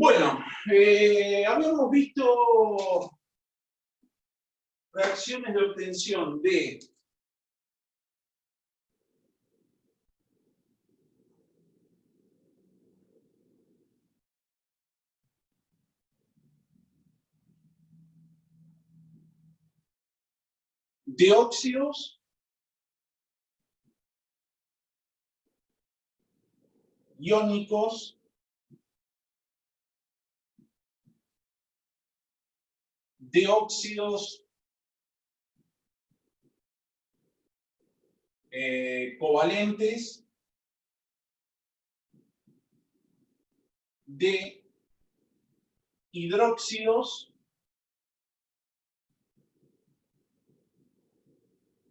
Bueno, habíamos visto reacciones de obtención de óxidos iónicos de óxidos covalentes de hidróxidos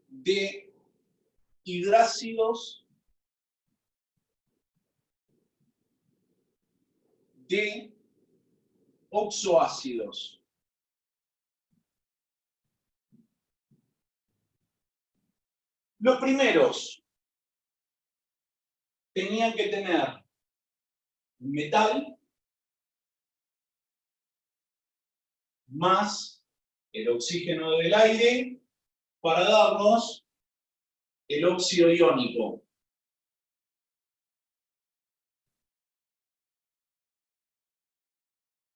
de hidrácidos de oxoácidos. Los primeros tenían que tener metal más el oxígeno del aire para darnos el óxido iónico.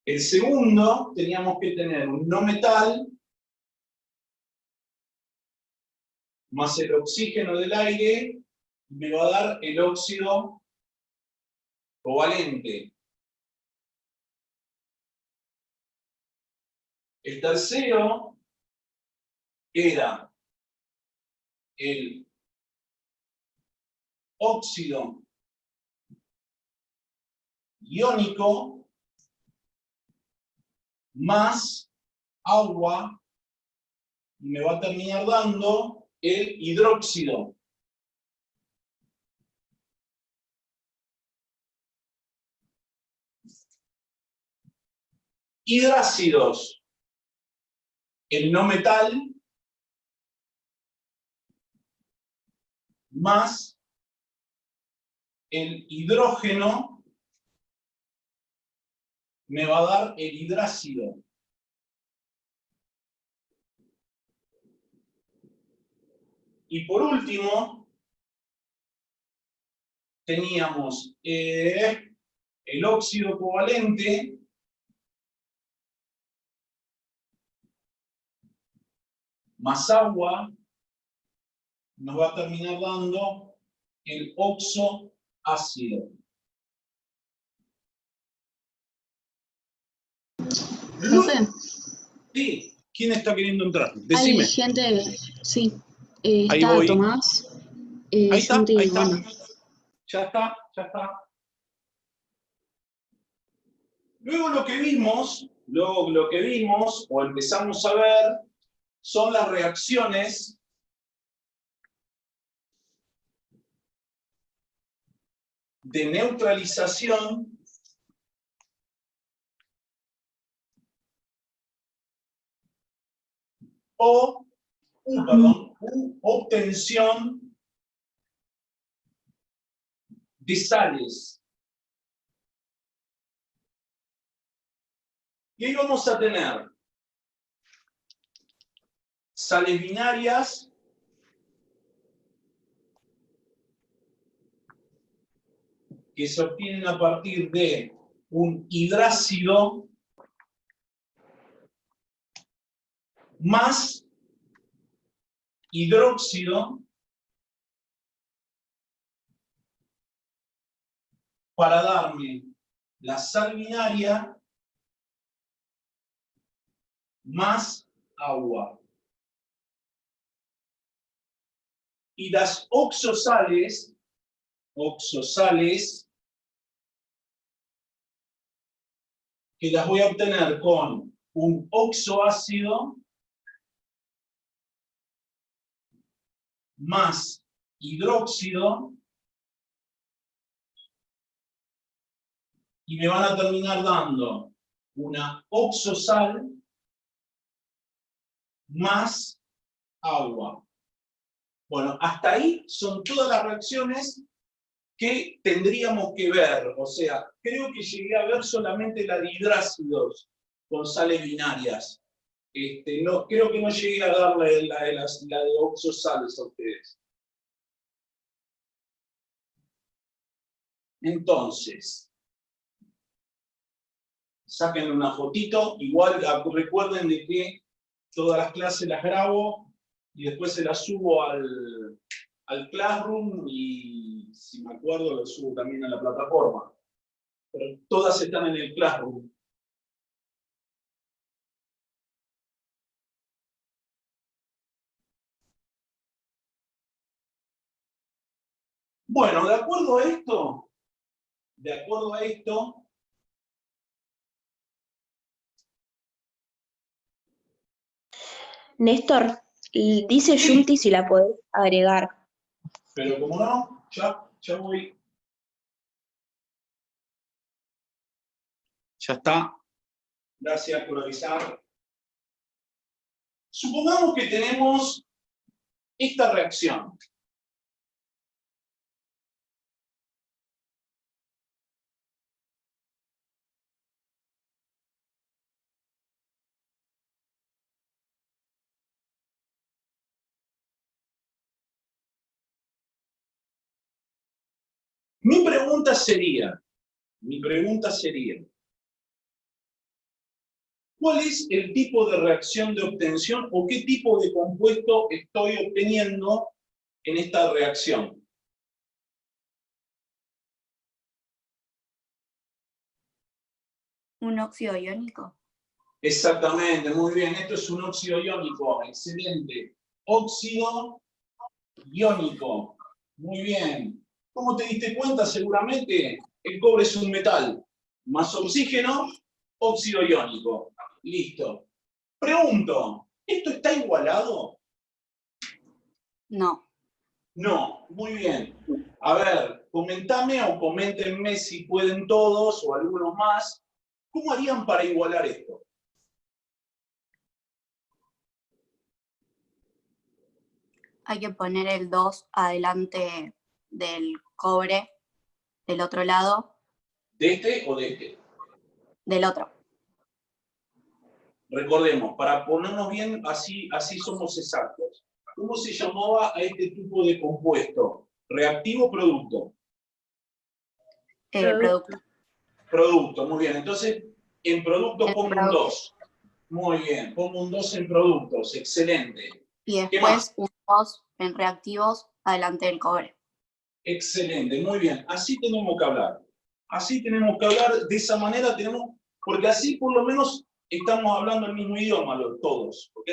El segundo teníamos que tener un no metal más el oxígeno del aire, me va a dar el óxido covalente. El tercero era el óxido iónico más agua, y me va a terminar dando el hidróxido. Hidrácidos, el no metal más el hidrógeno me va a dar el hidrácido. Y por último, teníamos el óxido covalente más agua, nos va a terminar dando el oxoácido. No sé. Sí, ¿quién está queriendo entrar? Decime. Hay gente, sí. Ahí está voy. Tomás. Ahí está, Santi, ahí está. bueno. Ya está, ya está. Luego lo que vimos, o empezamos a ver, son las reacciones de neutralización o obtención de sales. Y ahí vamos a tener sales binarias que se obtienen a partir de un hidrácido más hidróxido para darme la sal binaria más agua. Y las oxosales, que las voy a obtener con un oxoácido más hidróxido, y me van a terminar dando una oxosal más agua. Bueno, hasta ahí son todas las reacciones ¿qué tendríamos que ver? O sea, creo que llegué a ver solamente la de hidrácidos con sales binarias. No, creo que no llegué a darle la de oxosales a ustedes. Entonces, saquen una fotito, igual recuerden de que todas las clases las grabo y después se las subo al Classroom y si me acuerdo lo subo también a la plataforma. Pero todas están en el Classroom. Bueno, de acuerdo a esto, Néstor, dice sí, Junti si la podés agregar. pero como no, ya voy. Ya está. Gracias por avisar. Supongamos que tenemos esta reacción. Mi pregunta sería, ¿cuál es el tipo de reacción de obtención o qué tipo de compuesto estoy obteniendo en esta reacción? ¿Un óxido iónico? Exactamente, muy bien. Esto es un óxido iónico. Excelente. Óxido iónico. Muy bien. ¿Cómo te diste cuenta? Seguramente el cobre es un metal. Más oxígeno, óxido iónico. Listo. Pregunto, ¿esto está igualado? No. No. Muy bien. A ver, comentame o coméntenme si pueden todos o algunos más. ¿Cómo harían para igualar esto? Hay que poner el 2 adelante del cobre del otro lado, ¿De este o de este? del otro. Recordemos, para ponernos bien, así somos exactos. ¿Cómo se llamaba a este tipo de compuesto? ¿Reactivo o producto? Producto. Producto, muy bien. Entonces, en productos El pongo un producto. 2. Muy bien, pongo un 2 en productos, excelente. Y ¿Qué más? después un 2 en reactivos adelante del cobre. Excelente, muy bien. Así tenemos que hablar. Así tenemos que hablar, de esa manera tenemos, porque así por lo menos estamos hablando el mismo idioma todos, ¿ok?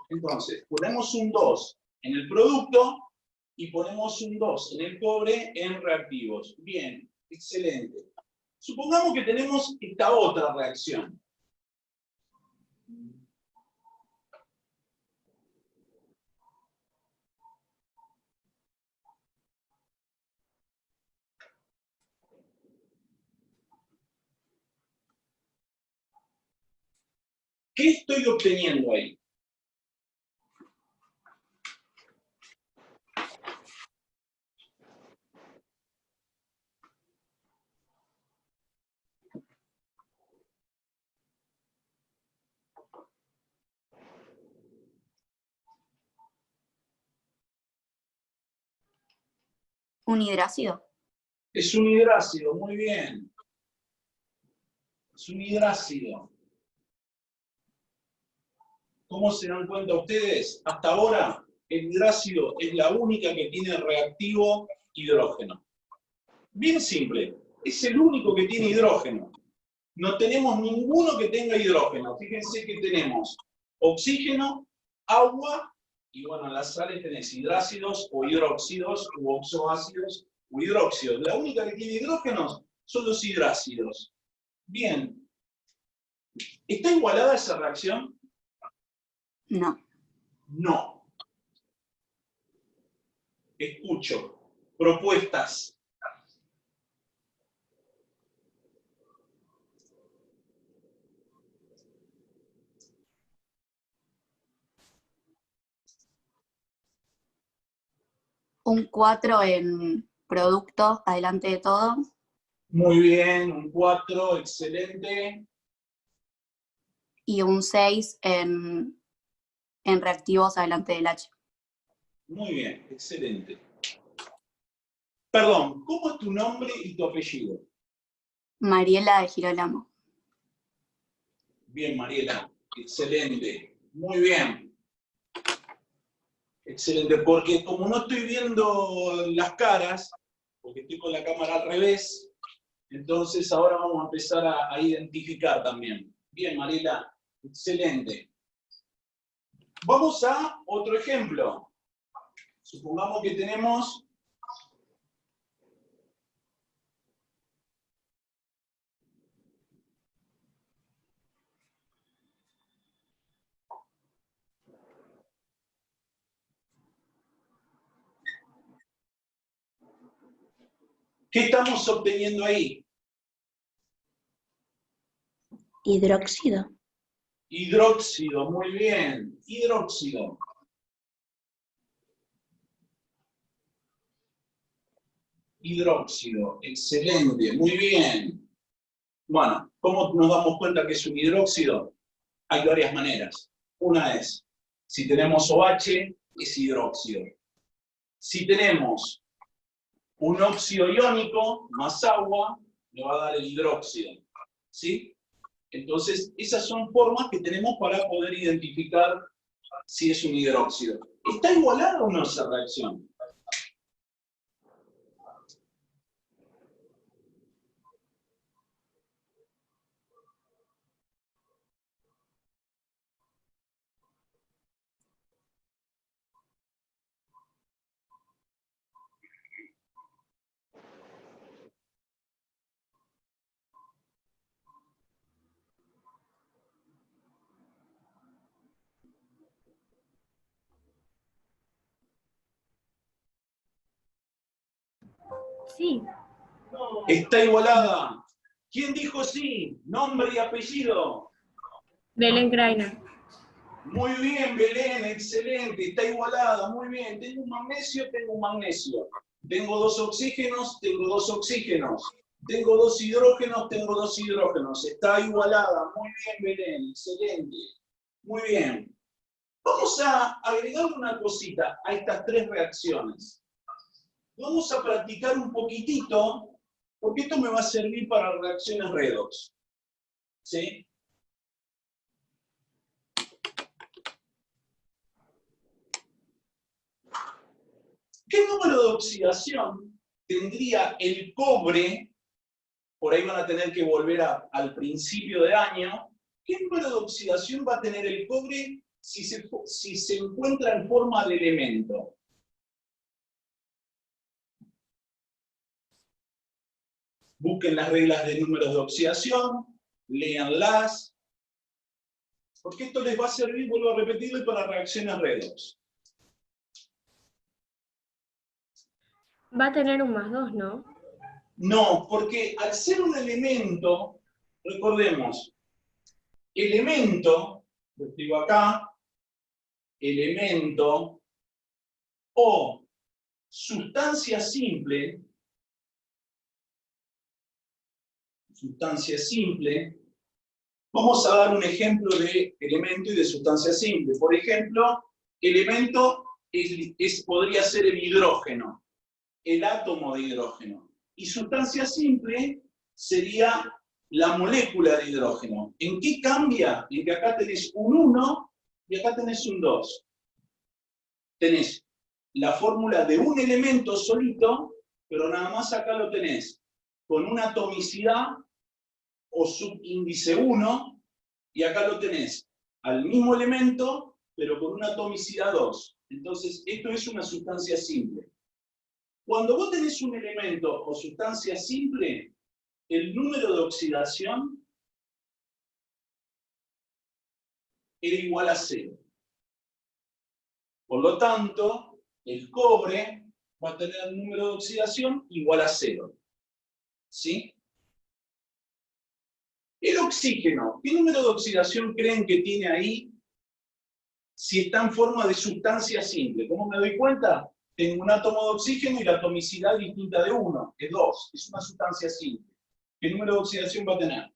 Entonces, ponemos un 2 en el producto y ponemos un 2 en el cobre en reactivos. Bien, excelente. Supongamos que tenemos esta otra reacción. ¿Qué estoy obteniendo ahí? Un hidrácido. Es un hidrácido, muy bien. Es un hidrácido. ¿Cómo se dan cuenta ustedes? Hasta ahora, el hidrácido es la única que tiene reactivo hidrógeno. Bien simple, es el único que tiene hidrógeno. No tenemos ninguno que tenga hidrógeno. Fíjense que tenemos oxígeno, agua, y bueno, en las sales tenés hidrácidos o hidróxidos, u oxoácidos o hidróxidos. La única que tiene hidrógenos son los hidrácidos. Bien. ¿Está igualada esa reacción? No. No. Escucho. Propuestas. Un 4 en producto adelante de todo. Muy bien, un 4, excelente. Y un 6 en reactivos adelante del H. Muy bien, excelente. Perdón, ¿cómo es tu nombre y tu apellido? Mariela de Girolamo. Bien, Mariela, excelente. Muy bien. Excelente, porque como no estoy viendo las caras, porque estoy con la cámara al revés, entonces ahora vamos a empezar a identificar también. Bien, Mariela, excelente. Vamos a otro ejemplo. Supongamos que tenemos ¿qué estamos obteniendo ahí? Hidróxido. Hidróxido, muy bien. Hidróxido. Hidróxido, excelente, muy bien. Bueno, ¿cómo nos damos cuenta que es un hidróxido? Hay varias maneras. Una es, si tenemos OH, es hidróxido. Si tenemos un óxido iónico más agua, me va a dar el hidróxido. ¿Sí? Entonces, esas son formas que tenemos para poder identificar si es un hidróxido. ¿Está igualada o no esa reacción? Sí. ¿Está igualada? ¿Quién dijo sí? Nombre y apellido. Belén Grainer. Muy bien, Belén, excelente. Está igualada, muy bien. Tengo un magnesio, tengo un magnesio. Tengo 2 oxígenos, tengo 2 oxígenos. Tengo 2 hidrógenos, tengo 2 hidrógenos. Está igualada, muy bien, Belén, excelente. Muy bien. Vamos a agregarle una cosita a estas 3 reacciones. Vamos a practicar un poquitito, porque esto me va a servir para reacciones redox. ¿Sí? ¿Qué número de oxidación tendría el cobre? Por ahí van a tener que volver al principio de año. ¿Qué número de oxidación va a tener el cobre si se encuentra en forma de elemento? Busquen las reglas de números de oxidación, léanlas, porque esto les va a servir, vuelvo a repetirlo, para reacciones redox. Va a tener un +2, ¿no? No, porque al ser un elemento, recordemos, elemento, lo escribo acá, elemento o sustancia simple, vamos a dar un ejemplo de elemento y de sustancia simple. Por ejemplo, elemento podría ser el hidrógeno, el átomo de hidrógeno. Y sustancia simple sería la molécula de hidrógeno. ¿En qué cambia? En que acá tenés un 1 y acá tenés un 2. Tenés la fórmula de un elemento solito, pero nada más acá lo tenés con una atomicidad o subíndice 1, y acá lo tenés al mismo elemento, pero con una atomicidad 2. Entonces, esto es una sustancia simple. Cuando vos tenés un elemento o sustancia simple, el número de oxidación era igual a 0. Por lo tanto, el cobre va a tener el número de oxidación igual a 0. ¿Sí? El oxígeno, ¿qué número de oxidación creen que tiene ahí si está en forma de sustancia simple? ¿Cómo me doy cuenta? tengo un átomo de oxígeno y la atomicidad distinta de 1, es 2. Es una sustancia simple. ¿Qué número de oxidación va a tener?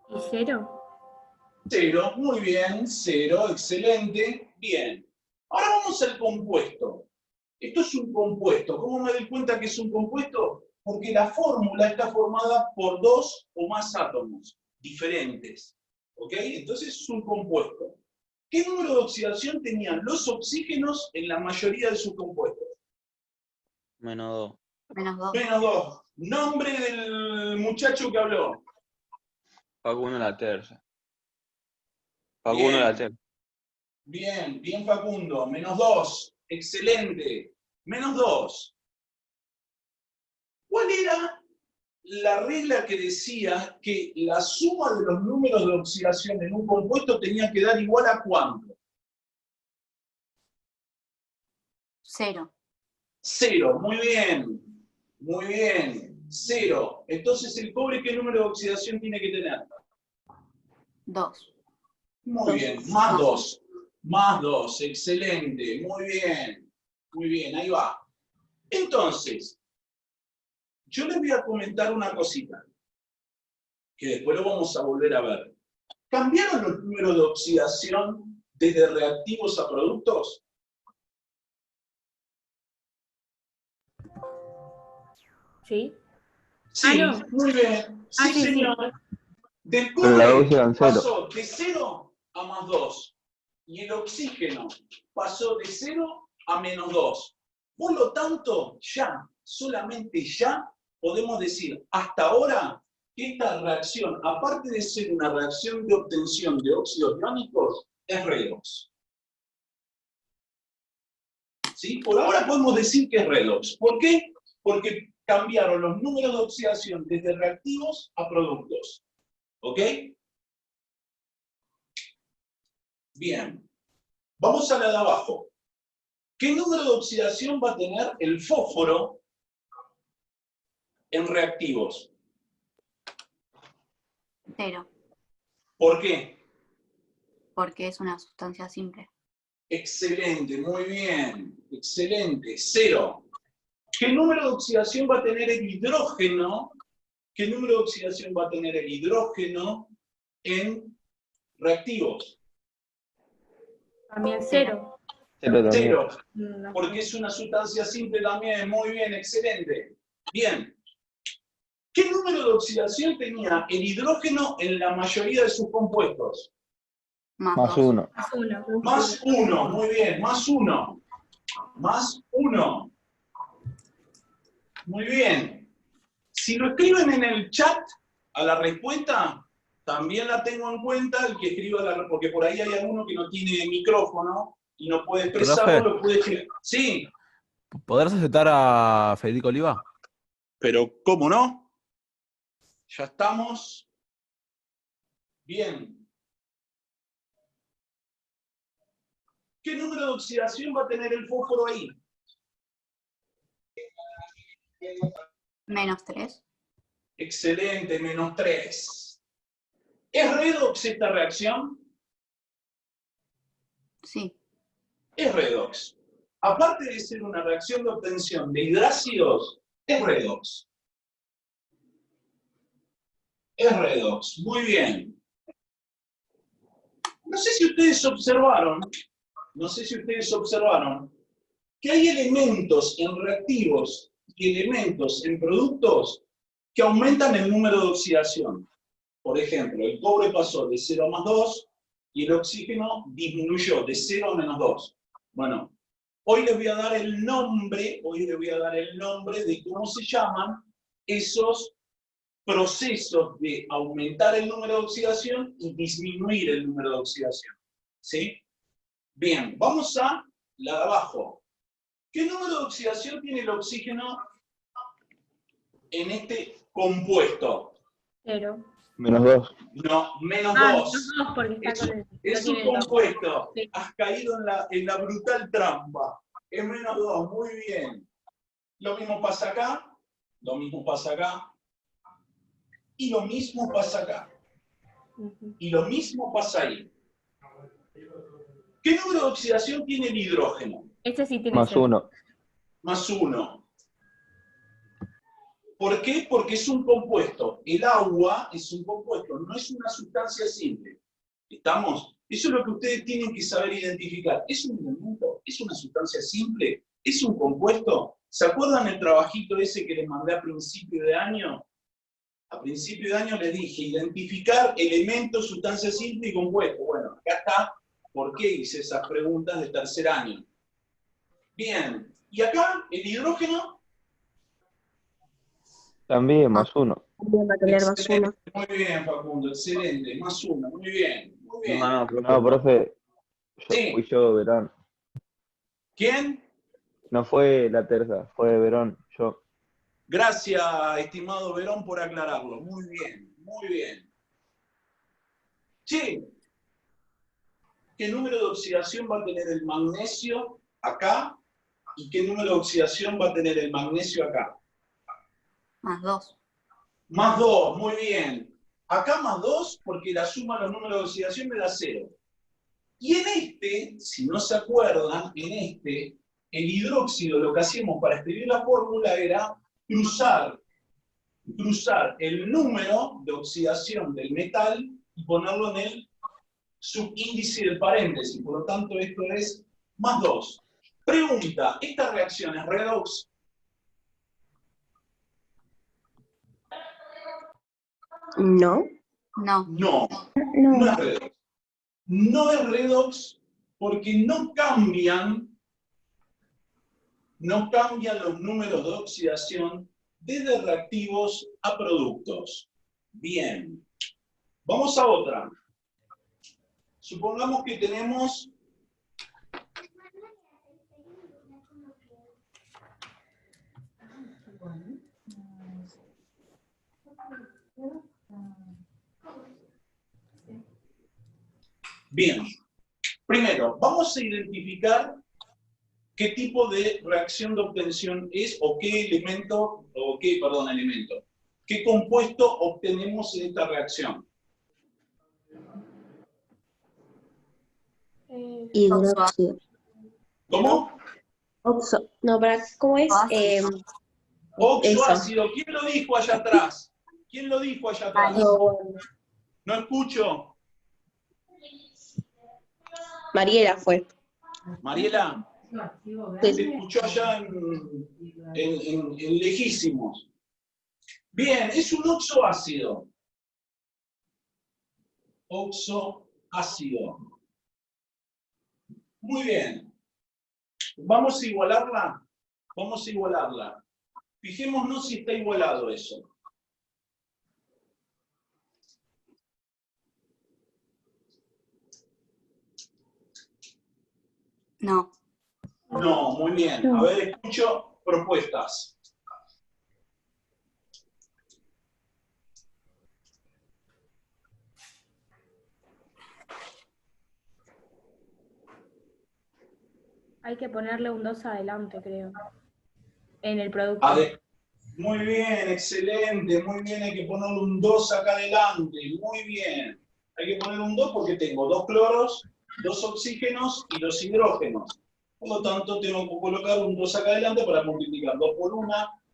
¿Y 0? 0, muy bien, 0, excelente, bien. Ahora vamos al compuesto. Esto es un compuesto. ¿Cómo me doy cuenta que es un compuesto? Porque la fórmula está formada por 2 o más átomos diferentes. ¿Ok? Entonces es un compuesto. ¿Qué número de oxidación tenían los oxígenos en la mayoría de sus compuestos? -2. -2. Menos 2. Nombre del muchacho que habló. Facundo la tercera. Facundo la tercera. Bien, bien Facundo. Menos 2. Excelente. Menos 2. ¿Cuál era la regla que decía que la suma de los números de oxidación en un compuesto tenía que dar igual a cuánto? 0. 0. Muy bien. Muy bien. 0. Entonces, ¿el cobre qué número de oxidación tiene que tener? 2. Muy bien. Más 2. Más 2. Excelente. Muy bien. Muy bien. Ahí va. Entonces, yo les voy a comentar una cosita, que después lo vamos a volver a ver. ¿Cambiaron los números de oxidación desde reactivos a productos? ¿Sí? Sí, no. muy bien. Sí, Sí, sí. señor. Del Pero la cobre oxidan cero. pasó de 0 a más 2. Y el oxígeno pasó de 0 a menos 2. Por lo tanto, ya, solamente ya, podemos decir hasta ahora que esta reacción, aparte de ser una reacción de obtención de óxidos iónicos, es redox. ¿Sí? Por ahora podemos decir que es redox. ¿Por qué? Porque cambiaron los números de oxidación desde reactivos a productos. ¿Ok? Bien. Vamos a la de abajo. ¿Qué número de oxidación va a tener el fósforo en reactivos? 0. ¿Por qué? Porque es una sustancia simple. Excelente, muy bien. Excelente. 0. ¿Qué número de oxidación va a tener el hidrógeno? ¿Qué número de oxidación va a tener el hidrógeno en reactivos? También 0. 0 también. 0. No. Porque es una sustancia simple también. Muy bien, excelente. Bien. ¿Qué número de oxidación tenía el hidrógeno en la mayoría de sus compuestos? Más Más 2. 1. Más 1. Más 1, muy bien, más 1. Más 1. Muy bien. Si lo escriben en el chat a la respuesta, también la tengo en cuenta el que escriba porque por ahí hay alguno que no tiene micrófono y no puede expresarlo, Profe. lo puede escribir. Sí, ¿Podrás aceptar a Federico Oliva? pero ¿cómo no? Ya estamos. Bien. ¿Qué número de oxidación va a tener el fósforo ahí? -3. Excelente, menos 3. ¿Es redox esta reacción? Sí. Es redox. Aparte de ser una reacción de obtención de hidrácidos, es redox. Es redox, muy bien. No sé si ustedes observaron que hay elementos en reactivos y elementos en productos que aumentan el número de oxidación. Por ejemplo, el cobre pasó de 0 a más 2 y el oxígeno disminuyó de 0 a menos 2. Bueno, hoy les voy a dar el nombre de cómo se llaman esos procesos de aumentar el número de oxidación y disminuir el número de oxidación. ¿Sí? Bien, vamos a la de abajo. ¿Qué número de oxidación tiene el oxígeno en este compuesto? 0. Menos 2. No, menos 2. Menos 2 porque está Es, con el. es no un tiene el 2. compuesto. Sí. Has caído en la brutal trampa. Es menos 2, muy bien. Lo mismo pasa acá, lo mismo pasa acá, y lo mismo pasa acá. Y lo mismo pasa ahí. ¿Qué número de oxidación tiene el hidrógeno? Este sí tiene Más cero. 1. Más 1. ¿Por qué? Porque es un compuesto. El agua es un compuesto, no es una sustancia simple. ¿Estamos? Eso es lo que ustedes tienen que saber identificar. ¿Es un elemento? ¿Es una sustancia simple? ¿Es un compuesto? ¿Se acuerdan el trabajito ese que les mandé a principio de año? A principio de año les dije, identificar elementos, sustancia simple y compuesto. Bueno, acá está por qué hice esas preguntas de tercer año. Bien, ¿y acá el hidrógeno? También, más 1. También va a tener más Excelente, 1. muy bien, Facundo, excelente, más 1, muy bien, muy bien. No, profe, No, profe, Sí. fui yo, Verón. ¿Quién? No fue la terza, fue Verón, yo. Gracias, estimado Verón, por aclararlo. Muy bien, muy bien. Sí. ¿Qué número de oxidación va a tener el magnesio acá? ¿Y qué número de oxidación va a tener el magnesio acá? Más 2. Más 2, muy bien. Acá más 2, porque la suma de los números de oxidación me da 0. Y en este, si no se acuerdan, en este, el hidróxido, lo que hacíamos para escribir la fórmula era cruzar el número de oxidación del metal y ponerlo en el subíndice del paréntesis. Por lo tanto, esto es más 2. Pregunta, ¿esta reacción es redox? No. No. No, No. no es redox. No es redox porque no cambian los números de oxidación desde reactivos a productos. Bien. Vamos a otra. Supongamos que tenemos bien. Primero, vamos a identificar qué tipo de reacción de obtención es o qué elemento, qué compuesto obtenemos en esta reacción. Hidróxido. ¿Cómo? No, ¿cómo es? Eso. Oxoácido. ¿Quién lo dijo allá atrás? ¿Quién lo dijo allá atrás? No escucho. Mariela fue. Mariela, Sí. se escuchó allá en lejísimos. Bien, es un oxoácido. Oxoácido. Muy bien. Vamos a igualarla. Vamos a igualarla. Fijémonos si está igualado eso. No. No, muy bien. A ver, escucho propuestas. Hay que ponerle un 2 adelante, creo. En el producto. Muy bien, excelente, muy bien, hay que ponerle un 2 acá adelante, muy bien. Hay que poner un 2 porque tengo 2 cloros, 2 oxígenos y 2 hidrógenos. Por lo tanto, tengo que colocar un 2 acá adelante para multiplicar 2 por 1,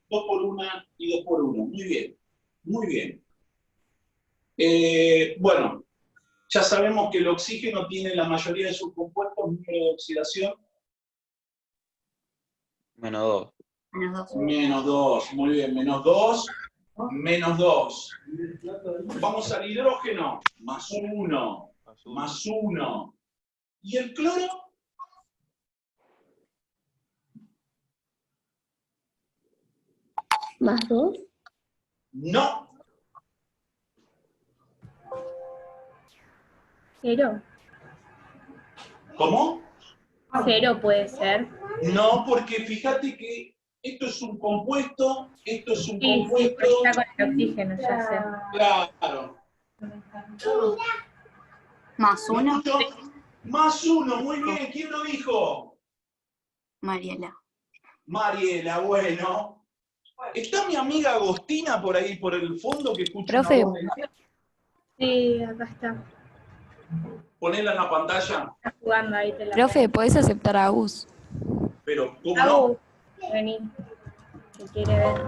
2 por 1 y 2 por 1. Muy bien, muy bien. Bueno, ya sabemos que el oxígeno tiene la mayoría de sus compuestos, número de oxidación. Menos 2. Menos 2. Menos 2, muy bien, menos 2, menos 2. Vamos al hidrógeno, más 1, más 1. ¿Y el cloro? ¿Más 2? No. 0. ¿Cómo? 0 puede ser. No, porque fíjate que esto es un compuesto, esto es un Sí, compuesto. pero está con el oxígeno, ya sé. Claro. Más ¿Me 1. escucho? Más 1, muy bien. ¿Quién lo dijo? Mariela. Mariela, bueno. ¿Está mi amiga Agostina por ahí, por el fondo, que escucha Profe. una voz de- Sí, acá está. Ponela en la pantalla. Está jugando ahí. Te la Profe, ¿podés aceptar a Gus? Pero, ¿cómo no? Agus, vení. Que quiere ver.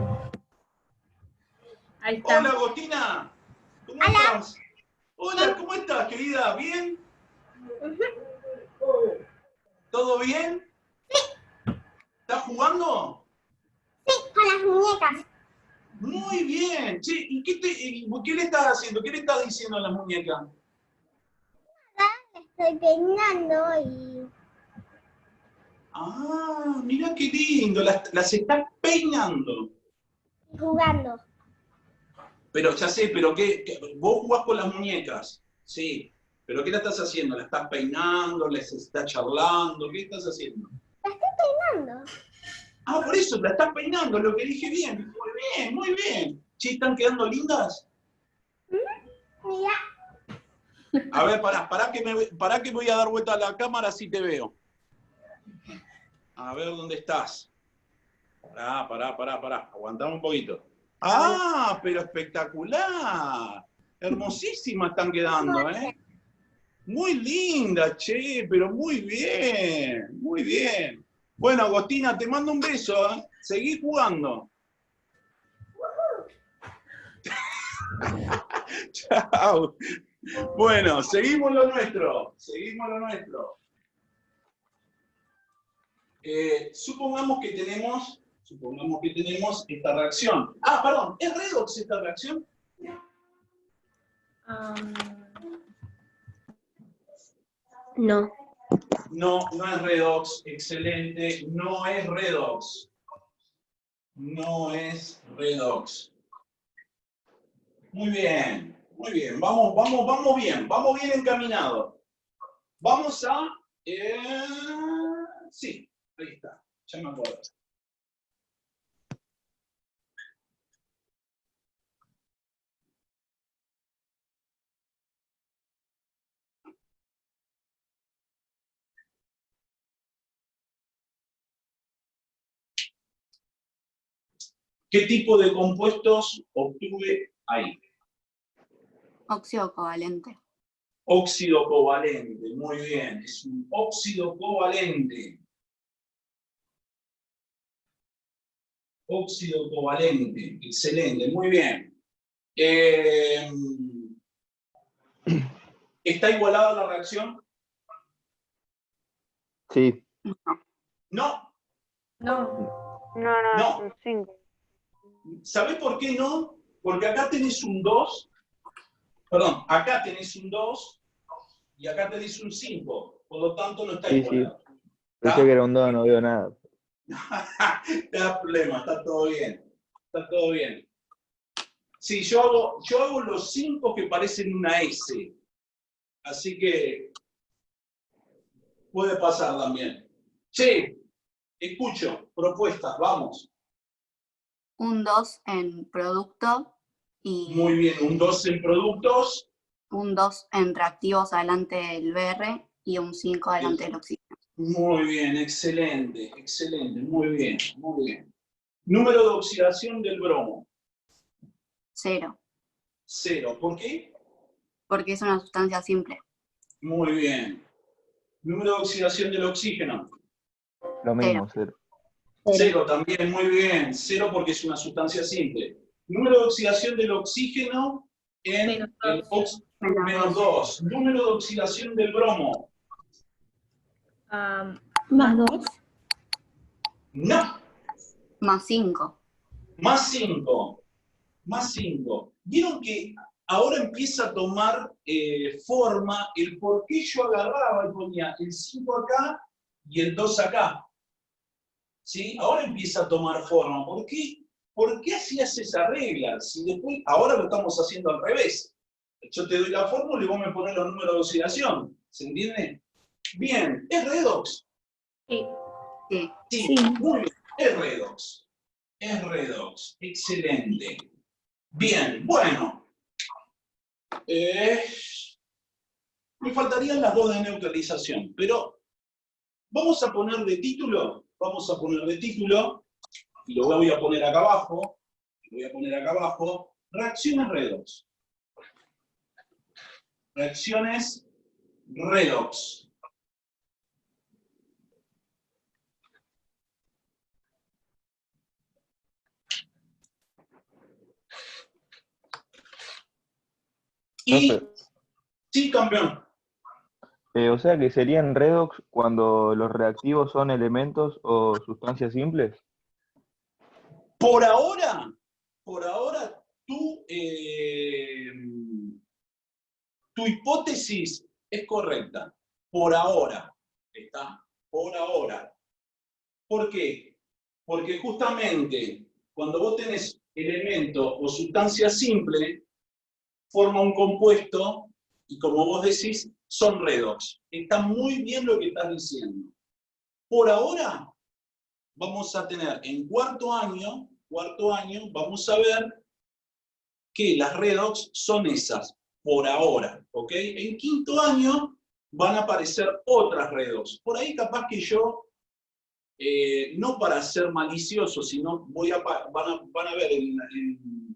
Ahí está. Hola, Agostina. ¿Cómo estás? Hola, ¿cómo estás, querida? ¿Bien? ¿Todo bien? ¿Estás jugando? Con las muñecas. Muy bien. Che, ¿y qué le estás haciendo? ¿Qué le estás diciendo a la muñeca? Estoy peinando y Ah, mira qué lindo. Las estás peinando. jugando. Pero ya sé, pero vos jugás con las muñecas. Sí. ¿Pero qué la estás haciendo? ¿La estás peinando? ¿Les estás charlando? ¿Qué estás haciendo? La estoy peinando. Ah, por eso, la estás peinando, lo que dije bien. Muy bien, muy bien. ¿Sí están quedando lindas? Mira, A ver, pará que voy a dar vuelta a la cámara así te veo. A ver dónde estás. Pará. Aguantame un poquito. Ah, pero espectacular. Hermosísimas están quedando, ¿eh? Muy linda, che, pero muy bien, muy bien. Bueno, Agostina, te mando un beso, ¿eh? Seguí jugando. Chao. Bueno, seguimos lo nuestro. Supongamos que tenemos esta reacción. Ah, perdón, ¿es redox esta reacción? No. No, no es redox. Excelente. No es redox. No es redox. Muy bien, muy bien. Vamos bien encaminados. Vamos a... sí, ahí está. Ya me acuerdo. ¿Qué tipo de compuestos obtuve ahí? Óxido covalente. Óxido covalente, muy bien. Es un óxido covalente. Óxido covalente, excelente, muy bien. ¿Está igualada la reacción? Sí. No. No. son 5. ¿Sabés por qué no? Porque acá tenés un 2, perdón, acá tenés un 2 y acá tenés un 5, por lo tanto no está Sí. igualado. Pensé que era un 2, no veo nada. No te da problema, está todo bien. Está todo bien. Sí, yo hago los 5 que parecen una S. Así que puede pasar también. Che, escucho, propuestas, vamos. Un 2 en producto y Muy bien, un 2 en productos. un 2 en reactivos adelante del BR y un 5 adelante del oxígeno. Muy bien, excelente, muy bien. Número de oxidación del bromo. 0, 0. ¿Por qué? porque es una sustancia simple. Muy bien. Número de oxidación del oxígeno. Lo mismo, 0. 0 también, muy bien. 0 porque es una sustancia simple. Número de oxidación del oxígeno en menos 2. Número de oxidación del bromo. Más 2. No. Más 5. Más 5. Más 5. ¿Vieron que ahora empieza a tomar forma el por qué yo agarraba y ponía el 5 acá y el 2 acá? ¿Sí? Ahora empieza a tomar forma. ¿Por qué? ¿Por qué hacías esa regla? Si después, ahora lo estamos haciendo al revés. Yo te doy la fórmula y vos me pones los números de oxidación. ¿Se entiende? Bien, ¿es redox? Sí. Sí, muy bien, es redox. Es redox, excelente. Bien, bueno. Me faltarían las 2 de neutralización, pero vamos a poner de título, y lo voy a poner acá abajo, reacciones redox. Reacciones redox. Y, Profe, sí, campeón. o sea que serían redox cuando los reactivos son elementos o sustancias simples. Por ahora, tu hipótesis es correcta. Por ahora. ¿Está? Por ahora. ¿Por qué? Porque justamente cuando vos tenés elemento o sustancia simple, forma un compuesto y como vos decís, son redox. Está muy bien lo que estás diciendo. Por ahora, vamos a tener en cuarto año, vamos a ver que las redox son esas, por ahora, ¿ok? En quinto año van a aparecer otras redox. Por ahí capaz que yo, no para ser malicioso, sino van a ver,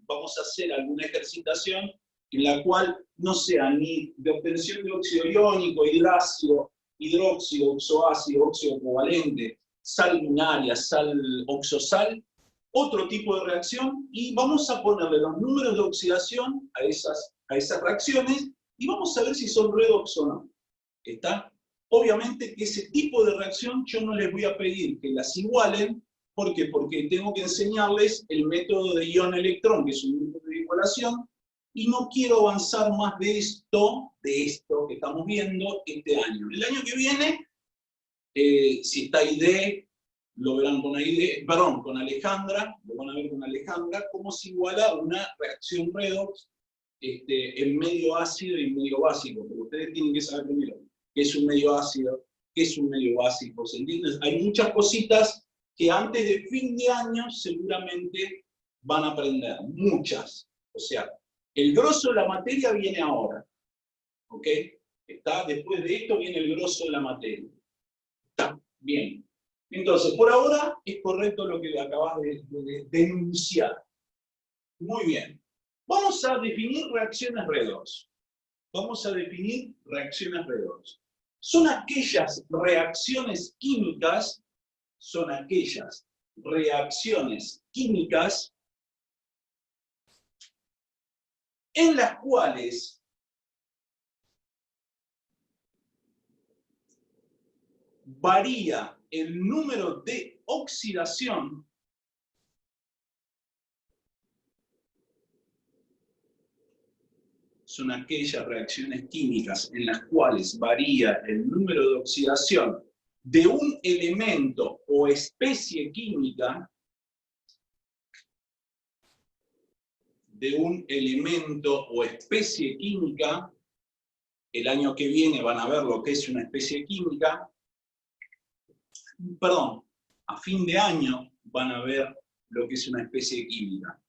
vamos a hacer alguna ejercitación en la cual no sea ni de obtención de óxido iónico, hidrácido, hidróxido, oxoácido, óxido covalente, sal binaria, sal oxosal, otro tipo de reacción, y vamos a ponerle los números de oxidación a esas reacciones, y vamos a ver si son redox o no. ¿Está? Obviamente que ese tipo de reacción yo no les voy a pedir que las igualen. ¿Por qué? Porque tengo que enseñarles el método de ion-electrón, que es un método de igualación, y no quiero avanzar más de esto que estamos viendo este año. El año que viene, si está ID, lo verán con ID, perdón, con Alejandra, lo van a ver con Alejandra, cómo se iguala una reacción redox en medio ácido y medio básico, porque ustedes tienen que saber primero qué es un medio ácido, qué es un medio básico, ¿se entiende? Hay muchas cositas que antes de fin de año seguramente van a aprender, muchas. O sea, el grosso de la materia viene ahora, ¿ok? ¿Está? Después de esto viene el grosso de la materia. ¿Está? Bien. Entonces, por ahora es correcto lo que acabas de denunciar. Muy bien. Vamos a definir reacciones redox. Vamos a definir reacciones redox. Son aquellas reacciones químicas en las cuales varía el número de oxidación son aquellas reacciones químicas en las cuales varía el número de oxidación de un elemento o especie química, el año que viene van a ver lo que es una especie química, perdón, a fin de año van a ver lo que es una especie química.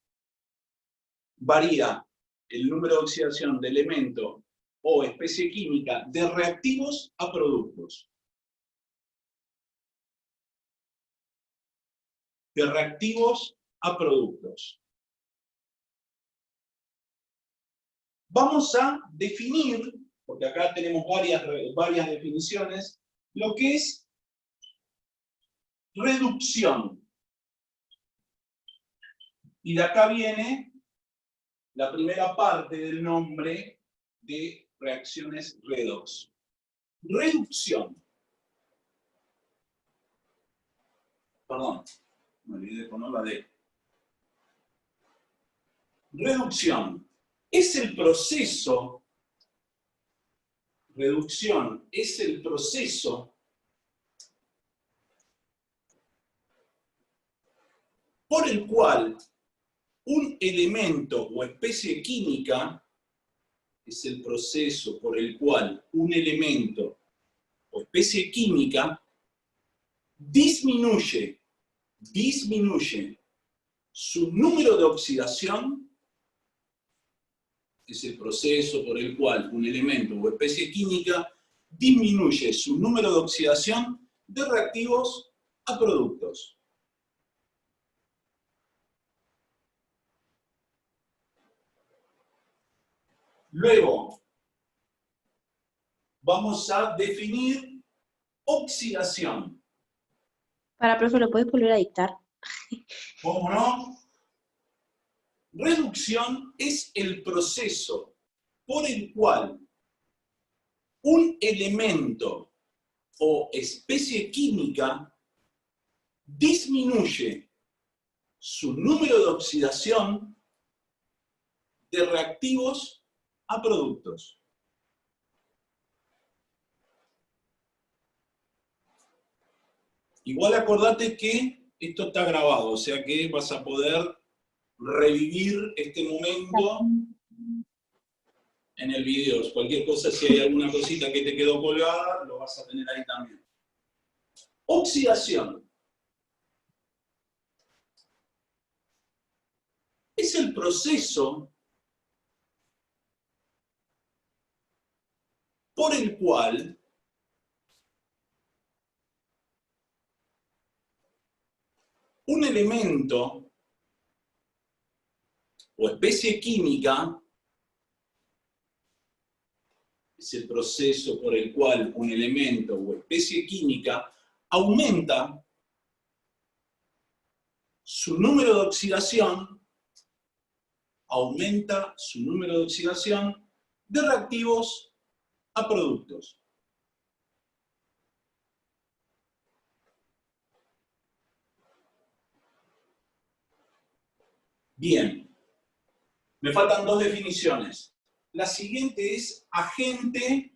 Varía el número de oxidación de elemento o especie química de reactivos a productos. De reactivos a productos. Vamos a definir, porque acá tenemos varias definiciones, lo que es reducción. Y de acá viene la primera parte del nombre de reacciones redox. Reducción. Perdón, me olvidé de poner la D. Reducción. Es el proceso, reducción es el proceso por el cual un elemento o especie química, es el proceso por el cual un elemento o especie química disminuye su número de oxidación, es el proceso por el cual un elemento o especie química disminuye su número de oxidación de reactivos a productos. Luego, vamos a definir oxidación. Para, profe, ¿lo puedes volver a dictar? ¿Cómo no? Reducción es el proceso por el cual un elemento o especie química disminuye su número de oxidación de reactivos a productos. Igual acordate que esto está grabado, o sea que vas a poder revivir este momento en el video. Cualquier cosa, si hay alguna cosita que te quedó colgada, lo vas a tener ahí también. Oxidación. Es el proceso por el cual un elemento o especie química, es el proceso por el cual un elemento o especie química aumenta su número de oxidación, de reactivos a productos. Bien, me faltan dos definiciones. La siguiente es agente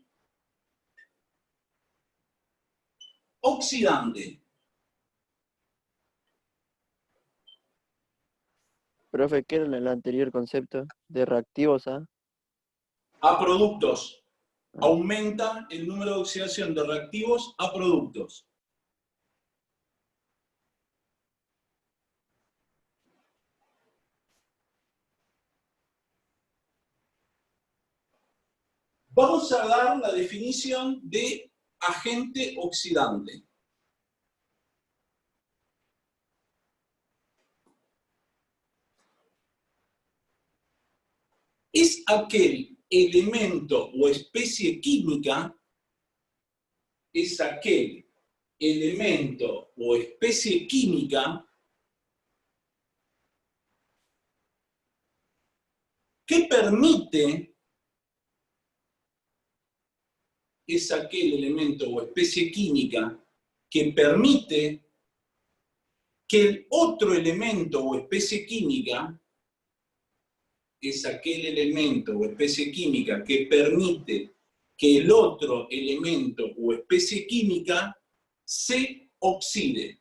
oxidante. Profe, ¿qué era el anterior concepto? De reactivos a... A productos. Aumenta el número de oxidación de reactivos a productos. Vamos a dar la definición de agente oxidante. Es aquel elemento o especie química, que permite, que el otro elemento o especie química, que permite que el otro elemento o especie química se oxide.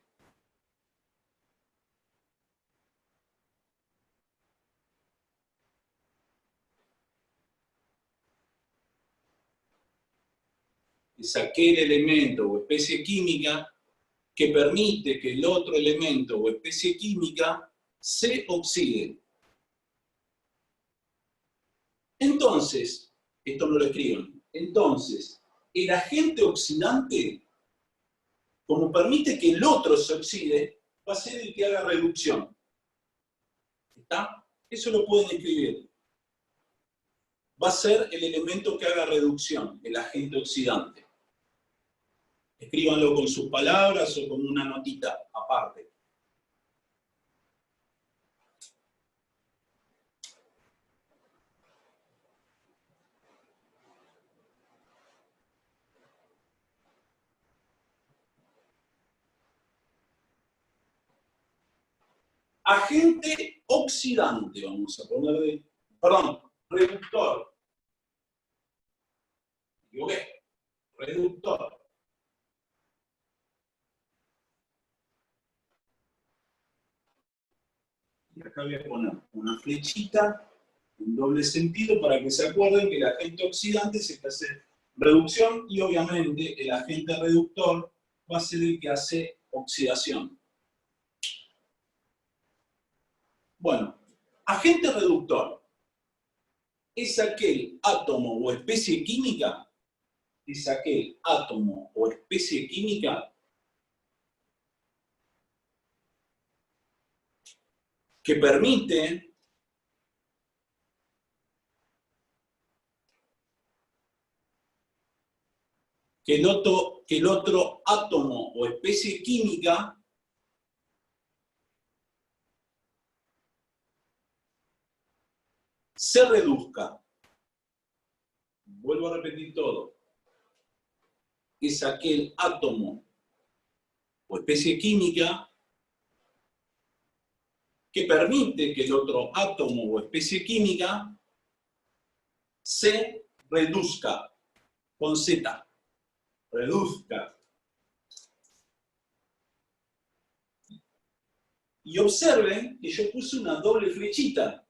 Es aquel elemento o especie química que permite que el otro elemento o especie química se oxide. Entonces, esto no lo escriban, entonces, el agente oxidante, como permite que el otro se oxide, va a ser el que haga reducción. ¿Está? Eso lo pueden escribir. Va a ser el elemento que haga reducción, el agente oxidante. Escríbanlo con sus palabras o con una notita aparte. Agente oxidante, vamos a ponerle, perdón, reductor. Me equivoqué. Reductor. Y acá voy a poner una flechita en doble sentido para que se acuerden que el agente oxidante es el que hace reducción y obviamente el agente reductor va a ser el que hace oxidación. Bueno, agente reductor es aquel átomo o especie química, que permite que el otro átomo o especie química se reduzca. vuelvo a repetir todo, es aquel átomo o especie química que permite que el otro átomo o especie química se reduzca, con Z, reduzca. Y observen que yo puse una doble flechita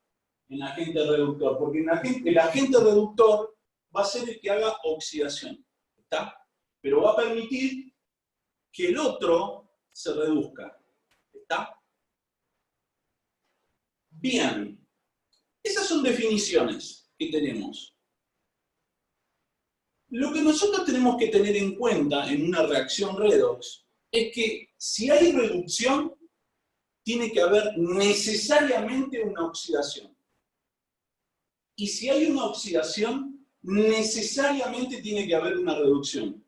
en agente reductor, porque el agente reductor va a ser el que haga oxidación, ¿está? Pero va a permitir que el otro se reduzca, ¿está? Bien, esas son definiciones que tenemos. Lo que nosotros tenemos que tener en cuenta en una reacción redox es que si hay reducción, tiene que haber necesariamente una oxidación. Y si hay una oxidación, necesariamente tiene que haber una reducción.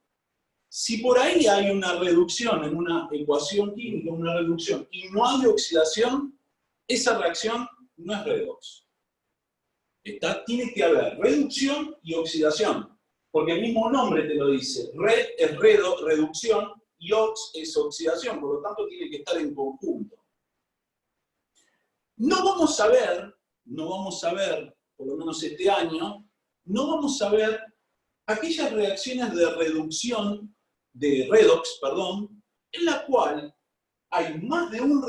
Si por ahí hay una reducción en una ecuación química, una reducción, y no hay oxidación, esa reacción no es redox. Tiene que haber reducción y oxidación, porque el mismo nombre te lo dice. Red es reducción y ox es oxidación, por lo tanto tiene que estar en conjunto. No vamos a ver, por lo menos este año, no vamos a ver aquellas reacciones de redox, en la cual hay más de un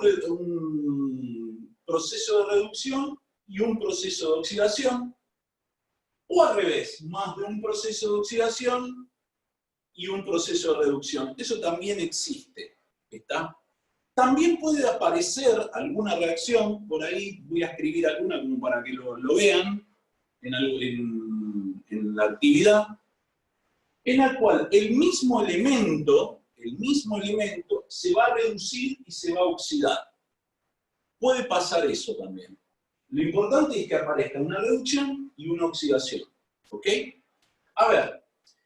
proceso de reducción y un proceso de oxidación, o al revés, más de un proceso de oxidación y un proceso de reducción. Eso también existe, ¿está? También puede aparecer alguna reacción, por ahí voy a escribir alguna como para que lo vean en la actividad, en la cual el mismo elemento se va a reducir y se va a oxidar. Puede pasar eso también. Lo importante es que aparezca una reducción y una oxidación. ¿Ok? A ver,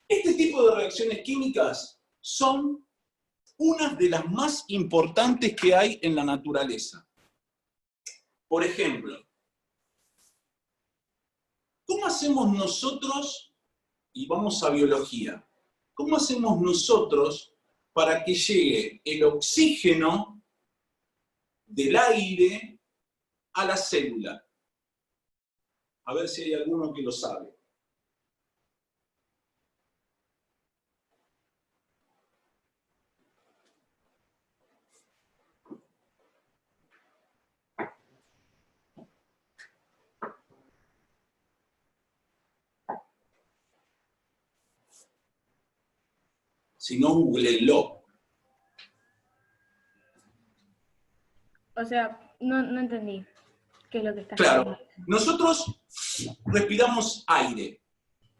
este tipo de reacciones químicas son unas de las más importantes que hay en la naturaleza. Por ejemplo, ¿cómo hacemos nosotros, y vamos a biología, cómo hacemos nosotros para que llegue el oxígeno del aire a la célula? A ver si hay alguno que lo sabe. Si no, googleenlo. O sea, no entendí qué es lo que estás Claro, diciendo. nosotros respiramos aire.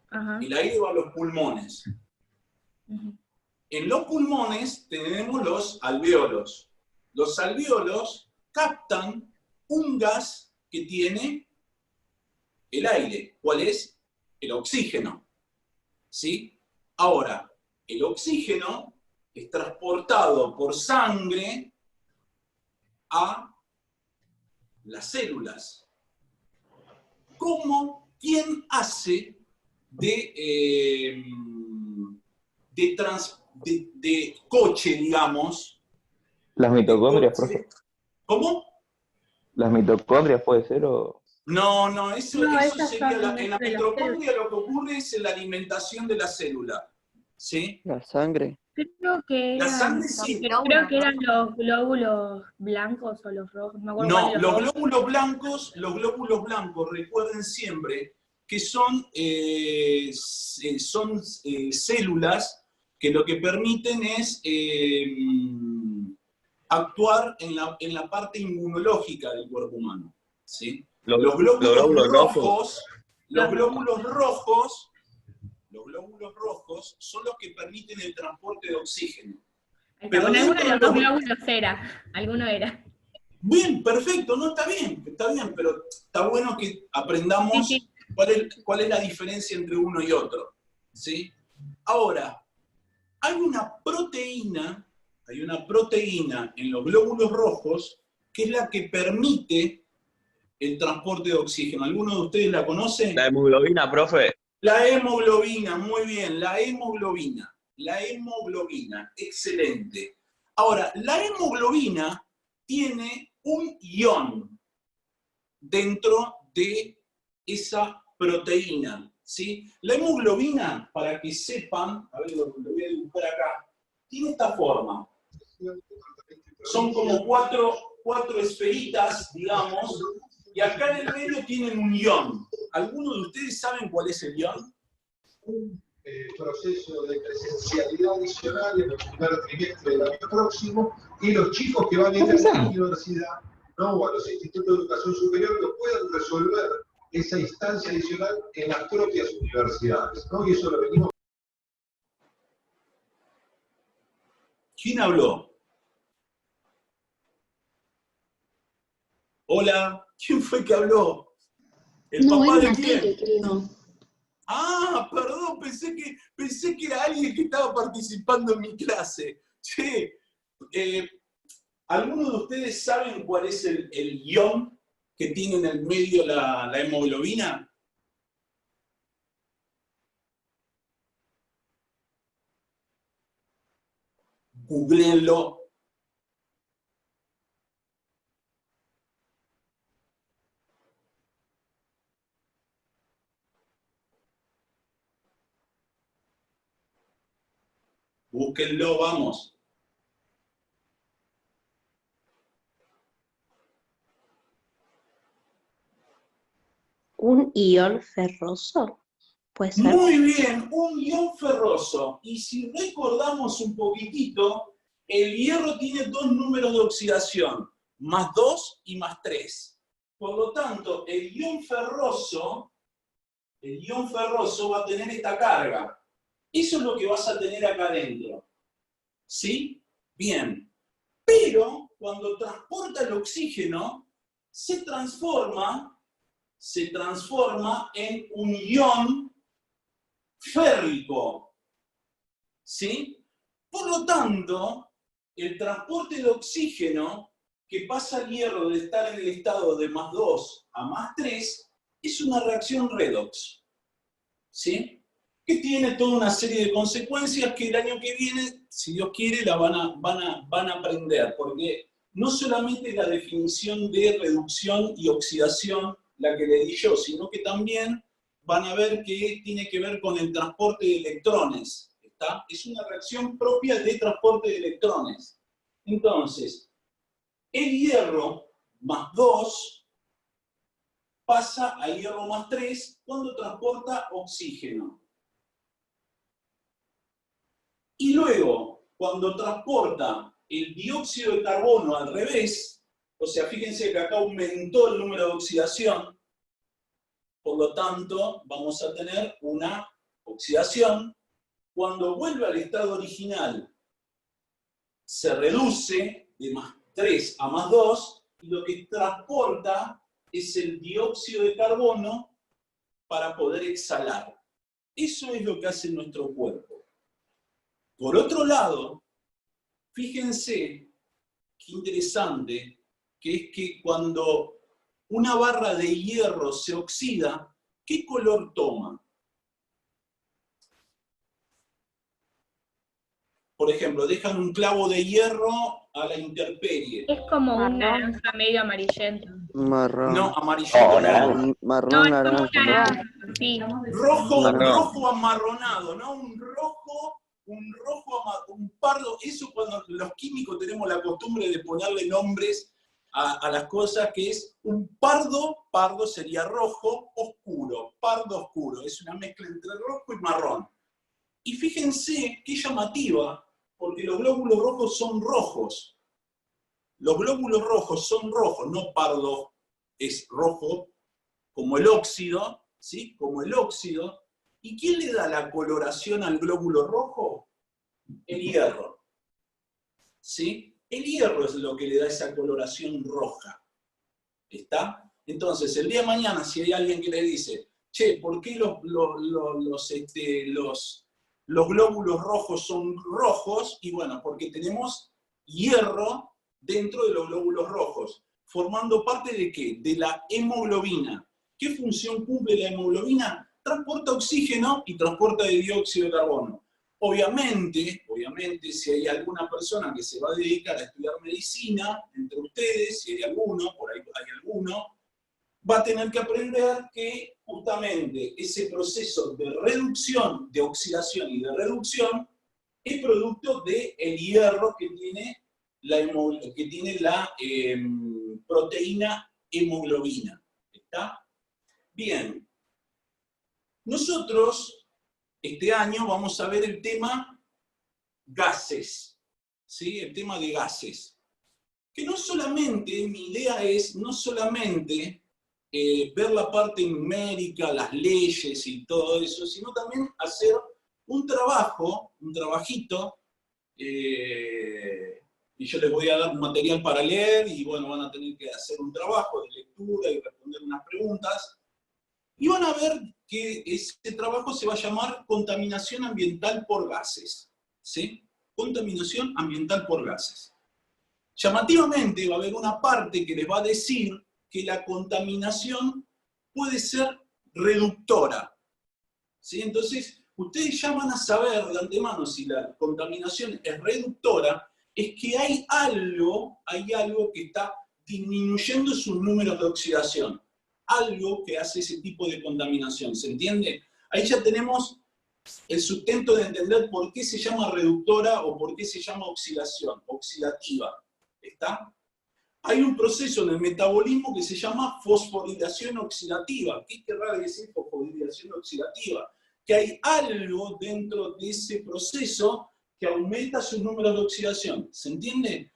Ajá. El aire va a los pulmones. Ujú. En los pulmones tenemos los alvéolos. Los alvéolos captan un gas que tiene el aire. ¿Cuál es? El oxígeno. ¿Sí? Ahora, el oxígeno es transportado por sangre a las células. ¿Quién hace de coche, digamos? Las mitocondrias, profe. ¿Cómo? ¿Las mitocondrias puede ser o...? No, eso esas sería son en la de las mitocondria lo que ocurre es la alimentación de la célula. ¿Sí? La sangre. Creo que La eran, sangre sí. creo que eran los glóbulos blancos o los rojos, no me acuerdo No, cuál de los dos. glóbulos blancos, recuerden siempre que son células que lo que permiten es actuar en la parte inmunológica del cuerpo humano. ¿Sí? Los glóbulos rojos son los que permiten el transporte de oxígeno. Ahí está. Pero Bueno, alguno de dentro los de dos los- glóbulos era, alguno era. Bien, perfecto, no, está bien, pero está bueno que aprendamos Sí. cuál es la diferencia entre uno y otro. ¿Sí? Ahora, hay una proteína en los glóbulos rojos que es la que permite el transporte de oxígeno. ¿Alguno de ustedes la conoce? La hemoglobina, profe. La hemoglobina, muy bien, la hemoglobina. La hemoglobina, excelente. Ahora, la hemoglobina tiene un ion dentro de esa proteína, ¿sí? La hemoglobina, para que sepan, a ver, lo voy a dibujar acá, tiene esta forma. Son como cuatro esferitas, digamos, y acá en el medio tienen un ion. ¿Alguno de ustedes saben cuál es el ion? Un proceso de presencialidad adicional en el primer trimestre del año próximo, y los chicos que van a ir a la universidad, ¿no?, o a los institutos de educación superior, lo pueden resolver esa instancia adicional en las propias universidades, ¿no? Y eso lo venimos. ¿Quién habló? Hola, ¿quién fue que habló? ¿El No, papá era de una quién? tele, creo. Ah, perdón, pensé que era alguien que estaba participando en mi clase. Che, ¿alguno de ustedes saben cuál es el ion que tiene en el medio la hemoglobina? Googleenlo. Búsquenlo, vamos. ¿Un ion ferroso? ¿Puede ser? Muy bien, un ion ferroso. Y si recordamos un poquitito, el hierro tiene dos números de oxidación, +2 y +3. Por lo tanto, el ion ferroso va a tener esta carga. Eso es lo que vas a tener acá adentro. ¿Sí? Bien. Pero cuando transporta el oxígeno, se transforma en un ion férrico. ¿Sí? Por lo tanto, el transporte de oxígeno que pasa al hierro de estar en el estado de +2 a +3 es una reacción redox. ¿Sí? Que tiene toda una serie de consecuencias que el año que viene, si Dios quiere, la van a aprender, porque no solamente la definición de reducción y oxidación la que le di yo, sino que también van a ver que tiene que ver con el transporte de electrones. ¿Está? Es una reacción propia de transporte de electrones. Entonces, el hierro +2 pasa a hierro +3 cuando transporta oxígeno. Y luego, cuando transporta el dióxido de carbono al revés, o sea, fíjense que acá aumentó el número de oxidación, por lo tanto, vamos a tener una oxidación. Cuando vuelve al estado original, se reduce de +3 a +2, y lo que transporta es el dióxido de carbono para poder exhalar. Eso es lo que hace nuestro cuerpo. Por otro lado, fíjense qué interesante, que es que cuando una barra de hierro se oxida, ¿qué color toma? Por ejemplo, dejan un clavo de hierro a la intemperie. Es como un naranja medio amarillento. Marrón. No, amarillento no. Marrón, No, es como naranja. un naranja, sí. Rojo amarronado, ¿no? Un pardo. Eso cuando los químicos tenemos la costumbre de ponerle nombres a las cosas, que es un pardo sería rojo oscuro, pardo oscuro. Es una mezcla entre rojo y marrón. Y fíjense qué llamativa, porque los glóbulos rojos son rojos. Los glóbulos rojos son rojos, no pardo es rojo, como el óxido, ¿sí? Como el óxido. ¿Y quién le da la coloración al glóbulo rojo? El hierro. ¿Sí? El hierro es lo que le da esa coloración roja. ¿Está? Entonces, el día de mañana, si hay alguien que le dice, che, ¿por qué los glóbulos rojos son rojos? Y bueno, porque tenemos hierro dentro de los glóbulos rojos, formando parte ¿de qué? De la hemoglobina. ¿Qué función cumple la hemoglobina? transporta oxígeno y transporta dióxido de carbono. Obviamente, si hay alguna persona que se va a dedicar a estudiar medicina, entre ustedes, si hay alguno, por ahí hay alguno, va a tener que aprender que justamente ese proceso de reducción, de oxidación y de reducción, es producto del hierro que tiene la proteína hemoglobina. ¿Está? Bien. Nosotros, este año, vamos a ver el tema gases. ¿Sí? El tema de gases. Que no solamente, mi idea es no solamente ver la parte numérica, las leyes y todo eso, sino también hacer un trabajito, y yo les voy a dar un material para leer, y bueno, van a tener que hacer un trabajo de lectura y responder unas preguntas, y van a ver que ese trabajo se va a llamar contaminación ambiental por gases, ¿sí? Contaminación ambiental por gases. Llamativamente va a haber una parte que les va a decir que la contaminación puede ser reductora, ¿sí? Entonces, ustedes ya van a saber de antemano si la contaminación es reductora, es que hay algo que está disminuyendo sus números de oxidación. Algo que hace ese tipo de contaminación, ¿se entiende? Ahí ya tenemos el sustento de entender por qué se llama reductora o por qué se llama oxidativa. ¿Está? Hay un proceso en el metabolismo que se llama fosforilación oxidativa. ¿Qué querrá decir fosforilación oxidativa? Que hay algo dentro de ese proceso que aumenta sus números de oxidación. ¿Se entiende?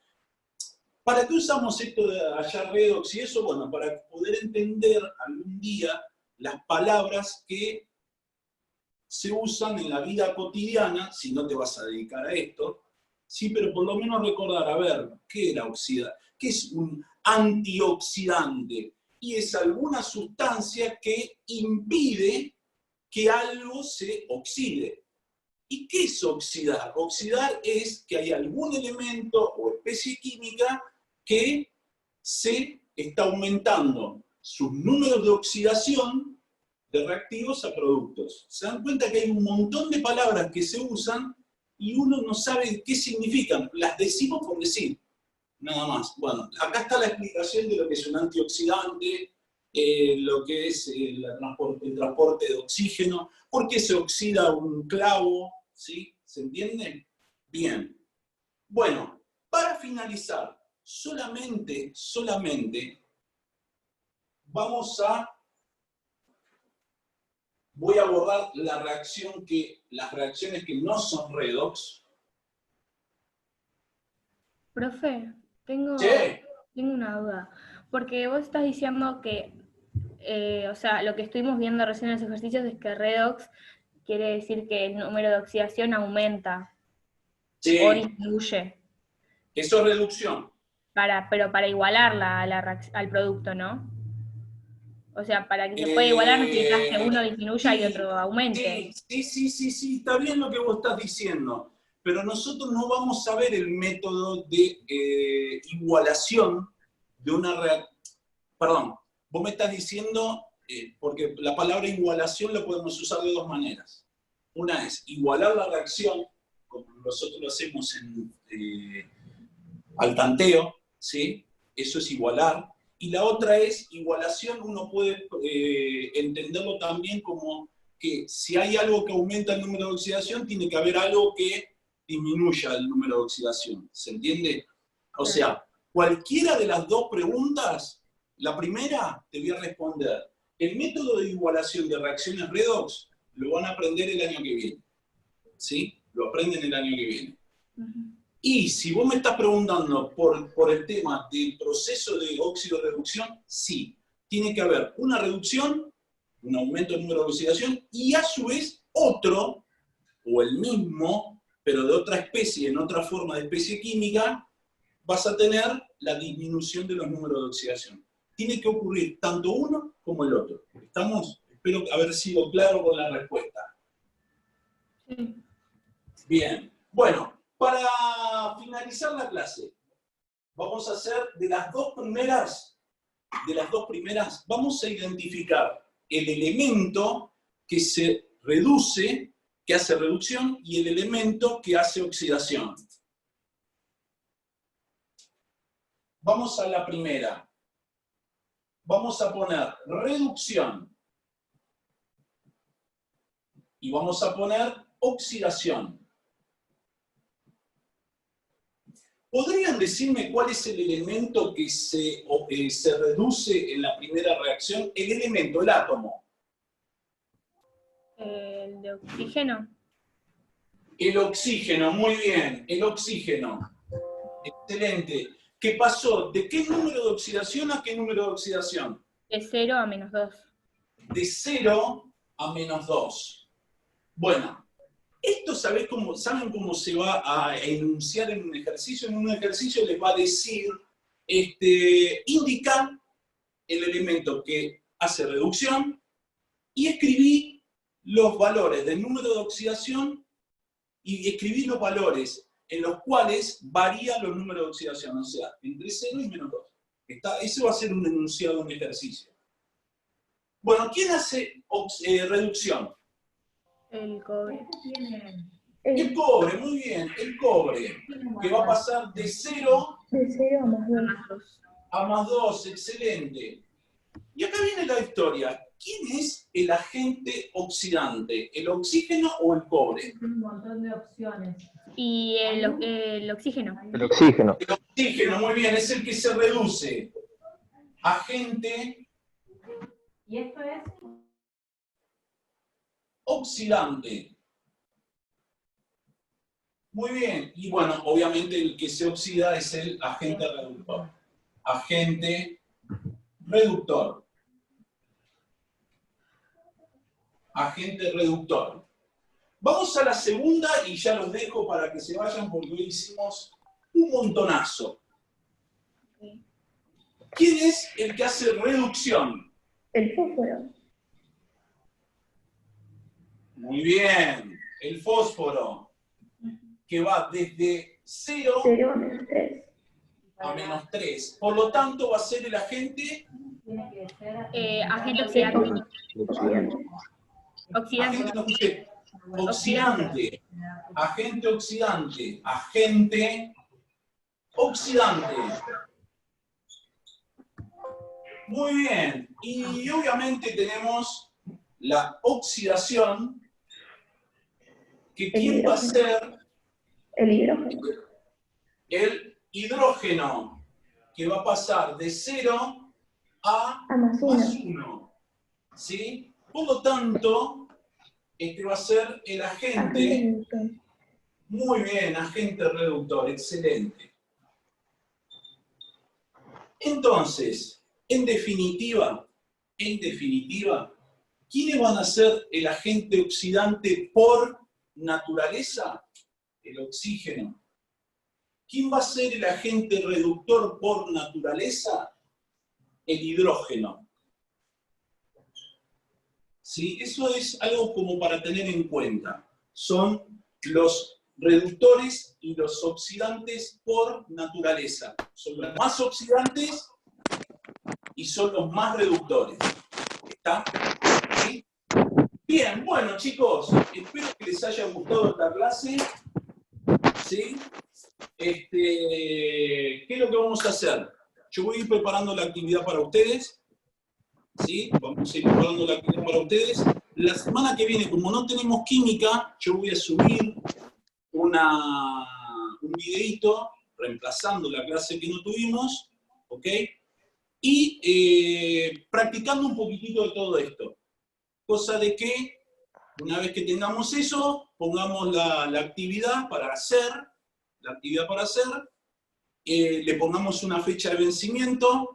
¿Para qué usamos esto de hallar redox y eso? Bueno, para poder entender algún día las palabras que se usan en la vida cotidiana, si no te vas a dedicar a esto, sí, pero por lo menos recordar, a ver, ¿qué era oxidar? ¿Qué es un antioxidante? Y es alguna sustancia que impide que algo se oxide. ¿Y qué es oxidar? Oxidar es que hay algún elemento o especie química que se está aumentando sus números de oxidación de reactivos a productos. Se dan cuenta que hay un montón de palabras que se usan y uno no sabe qué significan. Las decimos por decir, nada más. Bueno, acá está la explicación de lo que es un antioxidante, lo que es el transporte de oxígeno, por qué se oxida un clavo, ¿sí? ¿Se entiende? Bien. Bueno, para finalizar, solamente voy a abordar las reacciones que no son redox. Profe, tengo una duda. Porque vos estás diciendo que, o sea, lo que estuvimos viendo recién en los ejercicios es que redox quiere decir que el número de oxidación aumenta o disminuye. Eso es reducción. Pero para igualarla al producto, ¿no? O sea, para que se pueda igualar necesitas que uno disminuya y otro aumente. Sí, está bien lo que vos estás diciendo, pero nosotros no vamos a ver el método de igualación de una reacción. Perdón, vos me estás diciendo, porque la palabra igualación la podemos usar de dos maneras. Una es igualar la reacción, como nosotros lo hacemos al tanteo, ¿sí? Eso es igualar. Y la otra es igualación, uno puede entenderlo también como que si hay algo que aumenta el número de oxidación, tiene que haber algo que disminuya el número de oxidación. ¿Se entiende? O sea, cualquiera de las dos preguntas, la primera te voy a responder. El método de igualación de reacciones redox lo van a aprender el año que viene. ¿Sí? Lo aprenden el año que viene. Y si vos me estás preguntando por el tema del proceso de óxido-reducción, sí. Tiene que haber una reducción, un aumento del número de oxidación, y a su vez otro, o el mismo, pero de otra especie, en otra forma de especie química, vas a tener la disminución de los números de oxidación. Tiene que ocurrir tanto uno como el otro. ¿Estamos? Espero haber sido claro con la respuesta. Sí. Bien. Bueno. Para finalizar la clase, vamos a hacer de las dos primeras, vamos a identificar el elemento que se reduce, que hace reducción, y el elemento que hace oxidación. Vamos a la primera. Vamos a poner reducción. Y vamos a poner oxidación. ¿Podrían decirme cuál es el elemento que se reduce en la primera reacción? El elemento, el átomo. El de oxígeno. El oxígeno, muy bien, el oxígeno. Excelente. ¿Qué pasó? ¿De qué número de oxidación a qué número de oxidación? De 0 a -2. De 0 a -2. Bueno, esto ¿saben cómo se va a enunciar en un ejercicio? En un ejercicio les va a decir, indicar el elemento que hace reducción y escribí los valores del número de oxidación y escribí los valores en los cuales varían los números de oxidación, o sea, entre 0 y -2. Ese va a ser un enunciado de un ejercicio. Bueno, ¿quién hace reducción? El cobre. El cobre, muy bien, el cobre, que va a pasar de 0 a +2, excelente. Y acá viene la historia. ¿Quién es el agente oxidante? ¿El oxígeno o el cobre? Un montón de opciones. Y el oxígeno. El oxígeno. El oxígeno, muy bien, es el que se reduce. Agente ¿Y esto es? oxidante. Muy bien. Y bueno, obviamente el que se oxida es el agente reductor. Agente reductor. Agente reductor. Vamos a la segunda y ya los dejo para que se vayan porque hoy hicimos un montonazo. ¿Quién es el que hace reducción? El fósforo. Muy bien, el fósforo, que va desde 0 a -3. Por lo tanto, va a ser el agente... Agente oxidante. Oxidante. Oxidante. Agente oxidante. Agente oxidante. Muy bien. Y obviamente tenemos la oxidación, que ¿quién va a ser? El hidrógeno. El hidrógeno, que va a pasar de 0 a +1. ¿Sí? Por lo tanto, este va a ser el agente. Muy bien, agente reductor, excelente. Entonces, en definitiva, ¿quiénes van a ser el agente oxidante por naturaleza? El oxígeno. ¿Quién va a ser el agente reductor por naturaleza? El hidrógeno. ¿Sí? Eso es algo como para tener en cuenta. Son los reductores y los oxidantes por naturaleza. Son los más oxidantes y son los más reductores. ¿Está? ¿Sí? Bien, bueno chicos, espero que les haya gustado esta clase. ¿Sí? ¿Qué es lo que vamos a hacer? Yo voy a ir preparando la actividad para ustedes. ¿Sí? Vamos a ir preparando la actividad para ustedes. La semana que viene, como no tenemos química, yo voy a subir un videito reemplazando la clase que no tuvimos, ¿ok? Y practicando un poquitito de todo esto. Cosa de que, una vez que tengamos eso, pongamos la actividad para hacer, le pongamos una fecha de vencimiento.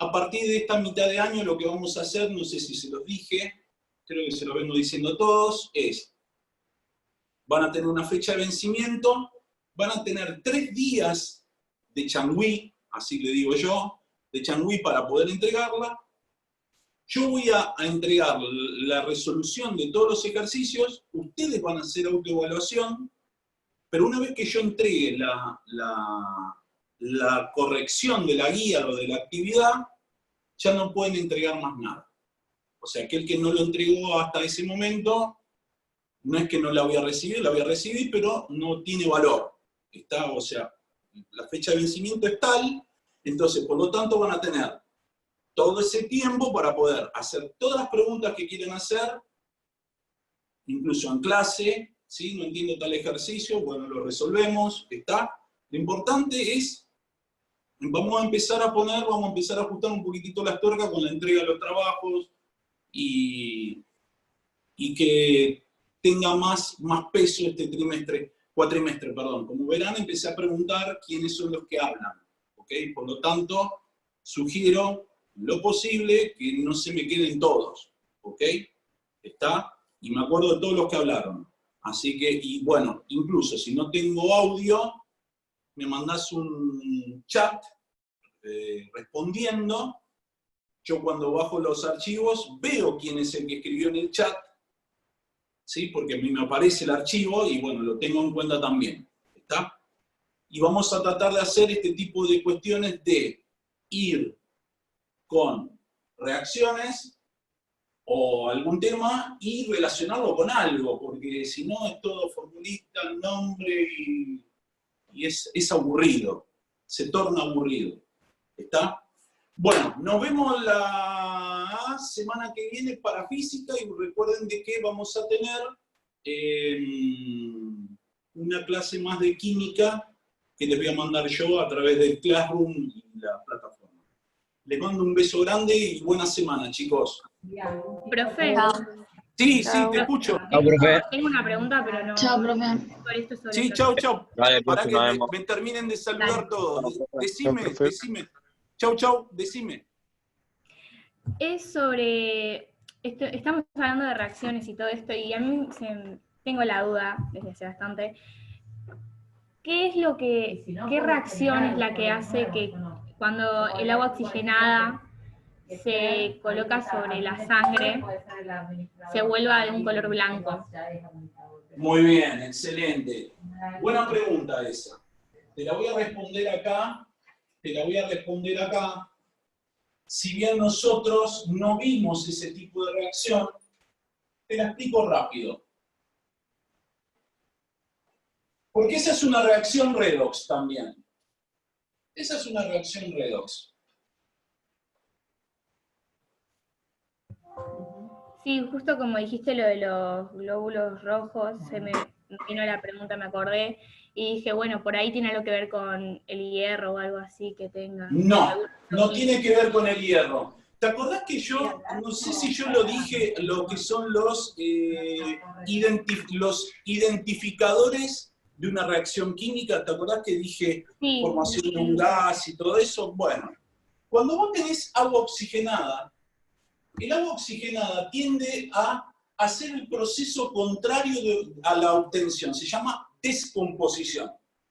A partir de esta mitad de año lo que vamos a hacer, no sé si se los dije, creo que se lo vengo diciendo a todos, es, van a tener una fecha de vencimiento, van a tener 3 días de changüí, así le digo yo, de changüí para poder entregarla. Yo voy a entregar la resolución de todos los ejercicios, ustedes van a hacer autoevaluación, pero una vez que yo entregue la corrección de la guía o de la actividad, ya no pueden entregar más nada. O sea, aquel que no lo entregó hasta ese momento, no es que no la voy a recibir, pero no tiene valor. Está, o sea, la fecha de vencimiento es tal, entonces, por lo tanto, van a tener todo ese tiempo para poder hacer todas las preguntas que quieren hacer, incluso en clase, ¿sí? No entiendo tal ejercicio, bueno, lo resolvemos, está. Lo importante es, vamos a empezar a ajustar un poquitito las tuercas con la entrega de los trabajos y que tenga más peso este cuatrimestre, perdón. Como verán, empecé a preguntar quiénes son los que hablan, ¿ok? Por lo tanto, sugiero lo posible que no se me queden todos, ¿ok? ¿Está? Y me acuerdo de todos los que hablaron. Así que, y bueno, incluso si no tengo audio, me mandás un chat respondiendo. Yo cuando bajo los archivos veo quién es el que escribió en el chat, ¿sí? Porque a mí me aparece el archivo y bueno, lo tengo en cuenta también, ¿está? Y vamos a tratar de hacer este tipo de cuestiones de ir con reacciones o algún tema y relacionarlo con algo, porque si no es todo formulita, nombre y es aburrido, se torna aburrido, ¿está? Bueno, nos vemos la semana que viene para física y recuerden de que vamos a tener una clase más de química que les voy a mandar yo a través del Classroom y la plataforma. Les mando un beso grande y buena semana, chicos. Profe. Sí, te escucho. Tengo una pregunta, pero no. Chao, profe. Sí, chau. Dale, Para profe, que nos vemos. me terminen de saludar todos. Decime. Decime. Es sobre... estamos hablando de reacciones y todo esto, y a mí tengo la duda, desde hace bastante, ¿qué reacción es la que hace que cuando el agua oxigenada se coloca sobre la sangre, se vuelva de un color blanco? Muy bien, excelente. Buena pregunta esa. Te la voy a responder acá. Si bien nosotros no vimos ese tipo de reacción, te la explico rápido. Porque esa es una reacción redox también. Esa es una reacción redox. Sí, justo como dijiste lo de los glóbulos rojos, se me vino la pregunta, me acordé, y dije, bueno, por ahí tiene algo que ver con el hierro o algo así que tenga. No tiene que ver con el hierro. ¿Te acordás que yo, no sé si yo lo dije, lo que son los identificadores de una reacción química? ¿Te acordás que dije formación de un gas y todo eso? Bueno, cuando vos tenés agua oxigenada, el agua oxigenada tiende a hacer el proceso contrario a la obtención, se llama descomposición.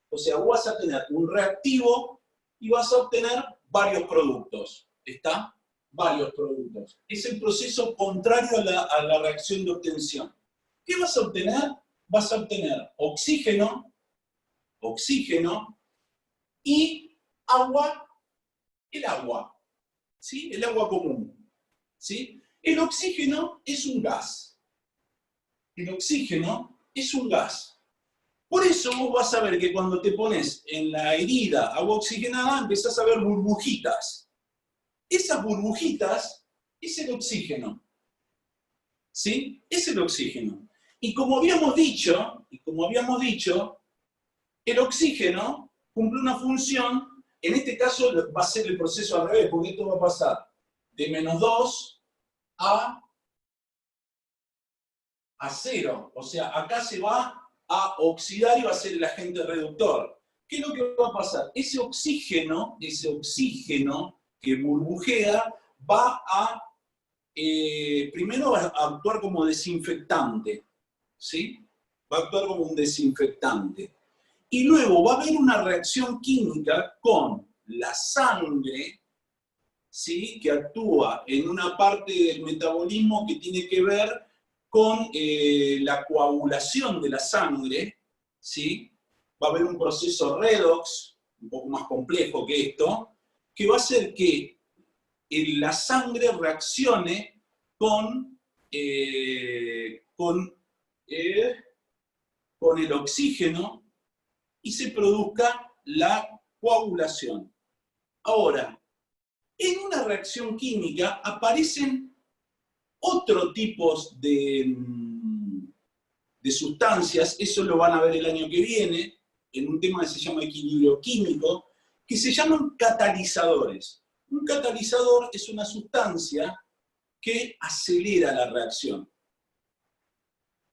O sea, vas a tener un reactivo y vas a obtener varios productos. ¿Está? Varios productos. Es el proceso contrario a la reacción de obtención. ¿Qué vas a obtener? Vas a obtener oxígeno y agua, el agua, ¿sí? El agua común. ¿Sí? El oxígeno es un gas. El oxígeno es un gas. Por eso vos vas a ver que cuando te pones en la herida agua oxigenada, empezás a ver burbujitas. Esas burbujitas es el oxígeno. ¿Sí? Es el oxígeno. Y como habíamos dicho, el oxígeno cumple una función, en este caso va a ser el proceso al revés, porque esto va a pasar de -2 a 0. O sea, acá se va a oxidar y va a ser el agente reductor. ¿Qué es lo que va a pasar? Ese oxígeno que burbujea va a, primero va a actuar como desinfectante, ¿sí? Va a actuar como un desinfectante. Y luego va a haber una reacción química con la sangre, ¿sí? Que actúa en una parte del metabolismo que tiene que ver con la coagulación de la sangre, ¿sí? Va a haber un proceso redox, un poco más complejo que esto, que va a hacer que la sangre reaccione con el oxígeno y se produzca la coagulación. Ahora, en una reacción química aparecen otros tipos de sustancias, eso lo van a ver el año que viene, en un tema que se llama equilibrio químico, que se llaman catalizadores. Un catalizador es una sustancia que acelera la reacción.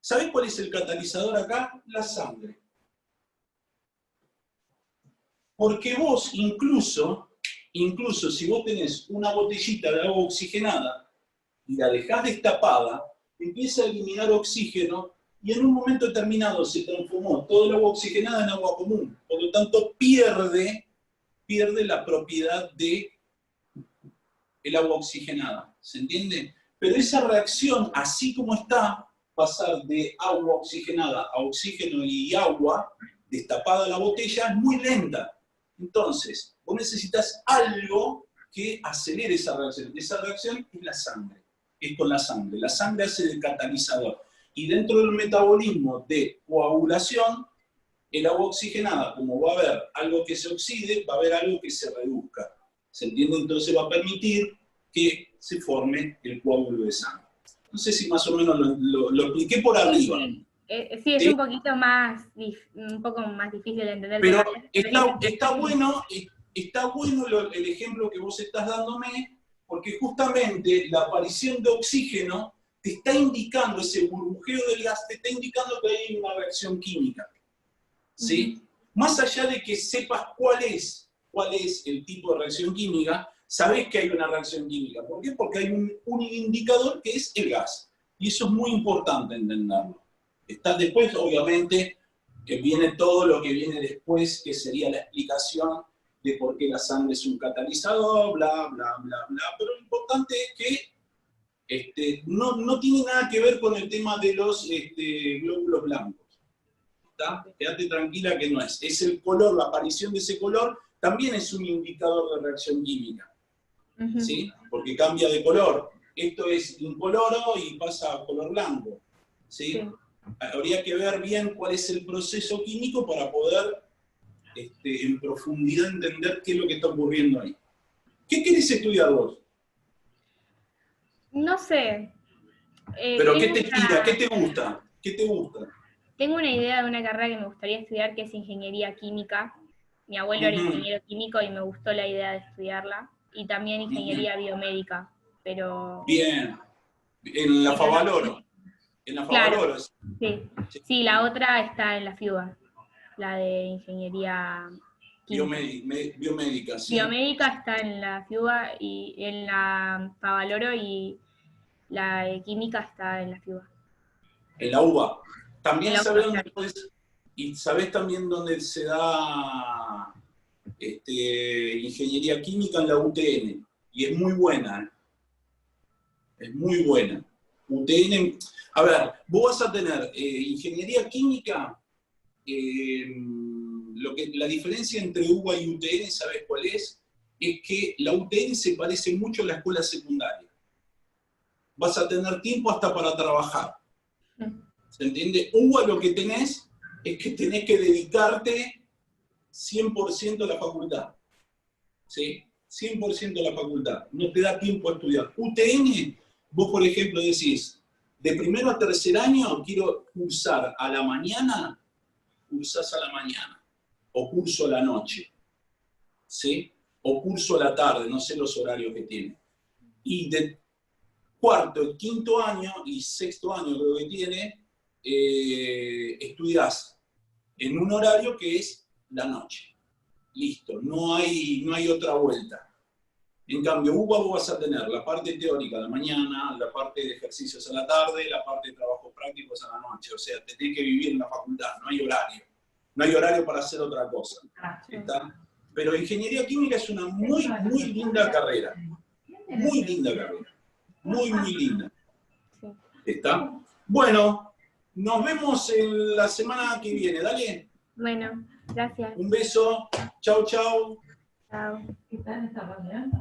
¿Sabés cuál es el catalizador acá? La sangre. Porque vos incluso si vos tenés una botellita de agua oxigenada y la dejás destapada, empieza a eliminar oxígeno y en un momento determinado se transformó todo el agua oxigenada en agua común. Por lo tanto, pierde la propiedad del agua oxigenada. ¿Se entiende? Pero esa reacción, así como está, pasar de agua oxigenada a oxígeno y agua, destapada la botella, es muy lenta. Entonces, vos necesitas algo que acelere esa reacción. Esa reacción es la sangre. Es con la sangre. La sangre hace de catalizador. Y dentro del metabolismo de coagulación, el agua oxigenada, como va a haber algo que se oxide, va a haber algo que se reduzca. ¿Se entiende? Entonces va a permitir que se forme el coágulo de sangre. No sé si más o menos lo expliqué por arriba. Sí, es un poquito más, un poco más difícil de entender. Pero está bueno el ejemplo que vos estás dándome, porque justamente la aparición de oxígeno te está indicando, ese burbujeo del gas te está indicando que hay una reacción química. ¿Sí? Más allá de que sepas cuál es el tipo de reacción química, sabés que hay una reacción química. ¿Por qué? Porque hay un indicador que es el gas. Y eso es muy importante entenderlo. Está después, obviamente, que viene todo lo que viene después, que sería la explicación de por qué la sangre es un catalizador, bla, bla, bla, bla. Pero lo importante es que no tiene nada que ver con el tema de los glóbulos blancos. ¿Está? Quédate tranquila que no es. Es el color, la aparición de ese color también es un indicador de reacción química. ¿Sí? Porque cambia de color. Esto es incoloro y pasa a color blanco. ¿Sí? Habría que ver bien cuál es el proceso químico para poder en profundidad entender qué es lo que está ocurriendo ahí. ¿Qué querés estudiar vos? No sé. ¿Pero qué te tira? ¿Qué te gusta? ¿Qué te gusta? Tengo una idea de una carrera que me gustaría estudiar, que es ingeniería química. Mi abuelo era ingeniero químico y me gustó la idea de estudiarla. Y también ingeniería biomédica, pero... Bien. En la Favaloro. En la Favaloro. Claro, sí, la otra está en la FIUBA, la de ingeniería química. Biomédica, sí. Biomédica está en la FIUBA y en la Favaloro, y la de química está en la FIUBA. En la UBA. También sabés dónde podés, y sabés también dónde se da ingeniería química, en la UTN. Y es muy buena. Es muy buena. UTN, a ver, vos vas a tener ingeniería química, la diferencia entre UBA y UTN, ¿sabés cuál es? Es que la UTN se parece mucho a la escuela secundaria. Vas a tener tiempo hasta para trabajar. ¿Se entiende? UBA lo que tenés es que tenés que dedicarte 100% a la facultad. ¿Sí? 100% a la facultad. No te da tiempo a estudiar. UTN, vos por ejemplo decís, de primero a tercer año quiero cursar a la mañana, cursás a la mañana. O curso a la noche. ¿Sí? O curso a la tarde, no sé los horarios que tiene. Y de cuarto, quinto año y sexto año creo que tiene, estudiás en un horario que es la noche. Listo, no hay otra vuelta. En cambio, UBA vos vas a tener la parte teórica a la mañana, la parte de ejercicios a la tarde, la parte de trabajos prácticos a la noche. O sea, tenés que vivir en la facultad, no hay horario. No hay horario para hacer otra cosa. ¿Está? Pero ingeniería química es una muy, muy linda carrera. Muy linda carrera. Muy, muy linda. ¿Está? Bueno, nos vemos en la semana que viene. Dale. Bueno, gracias. Un beso. Chau, chau. Chao. ¿Qué tal esta reunión?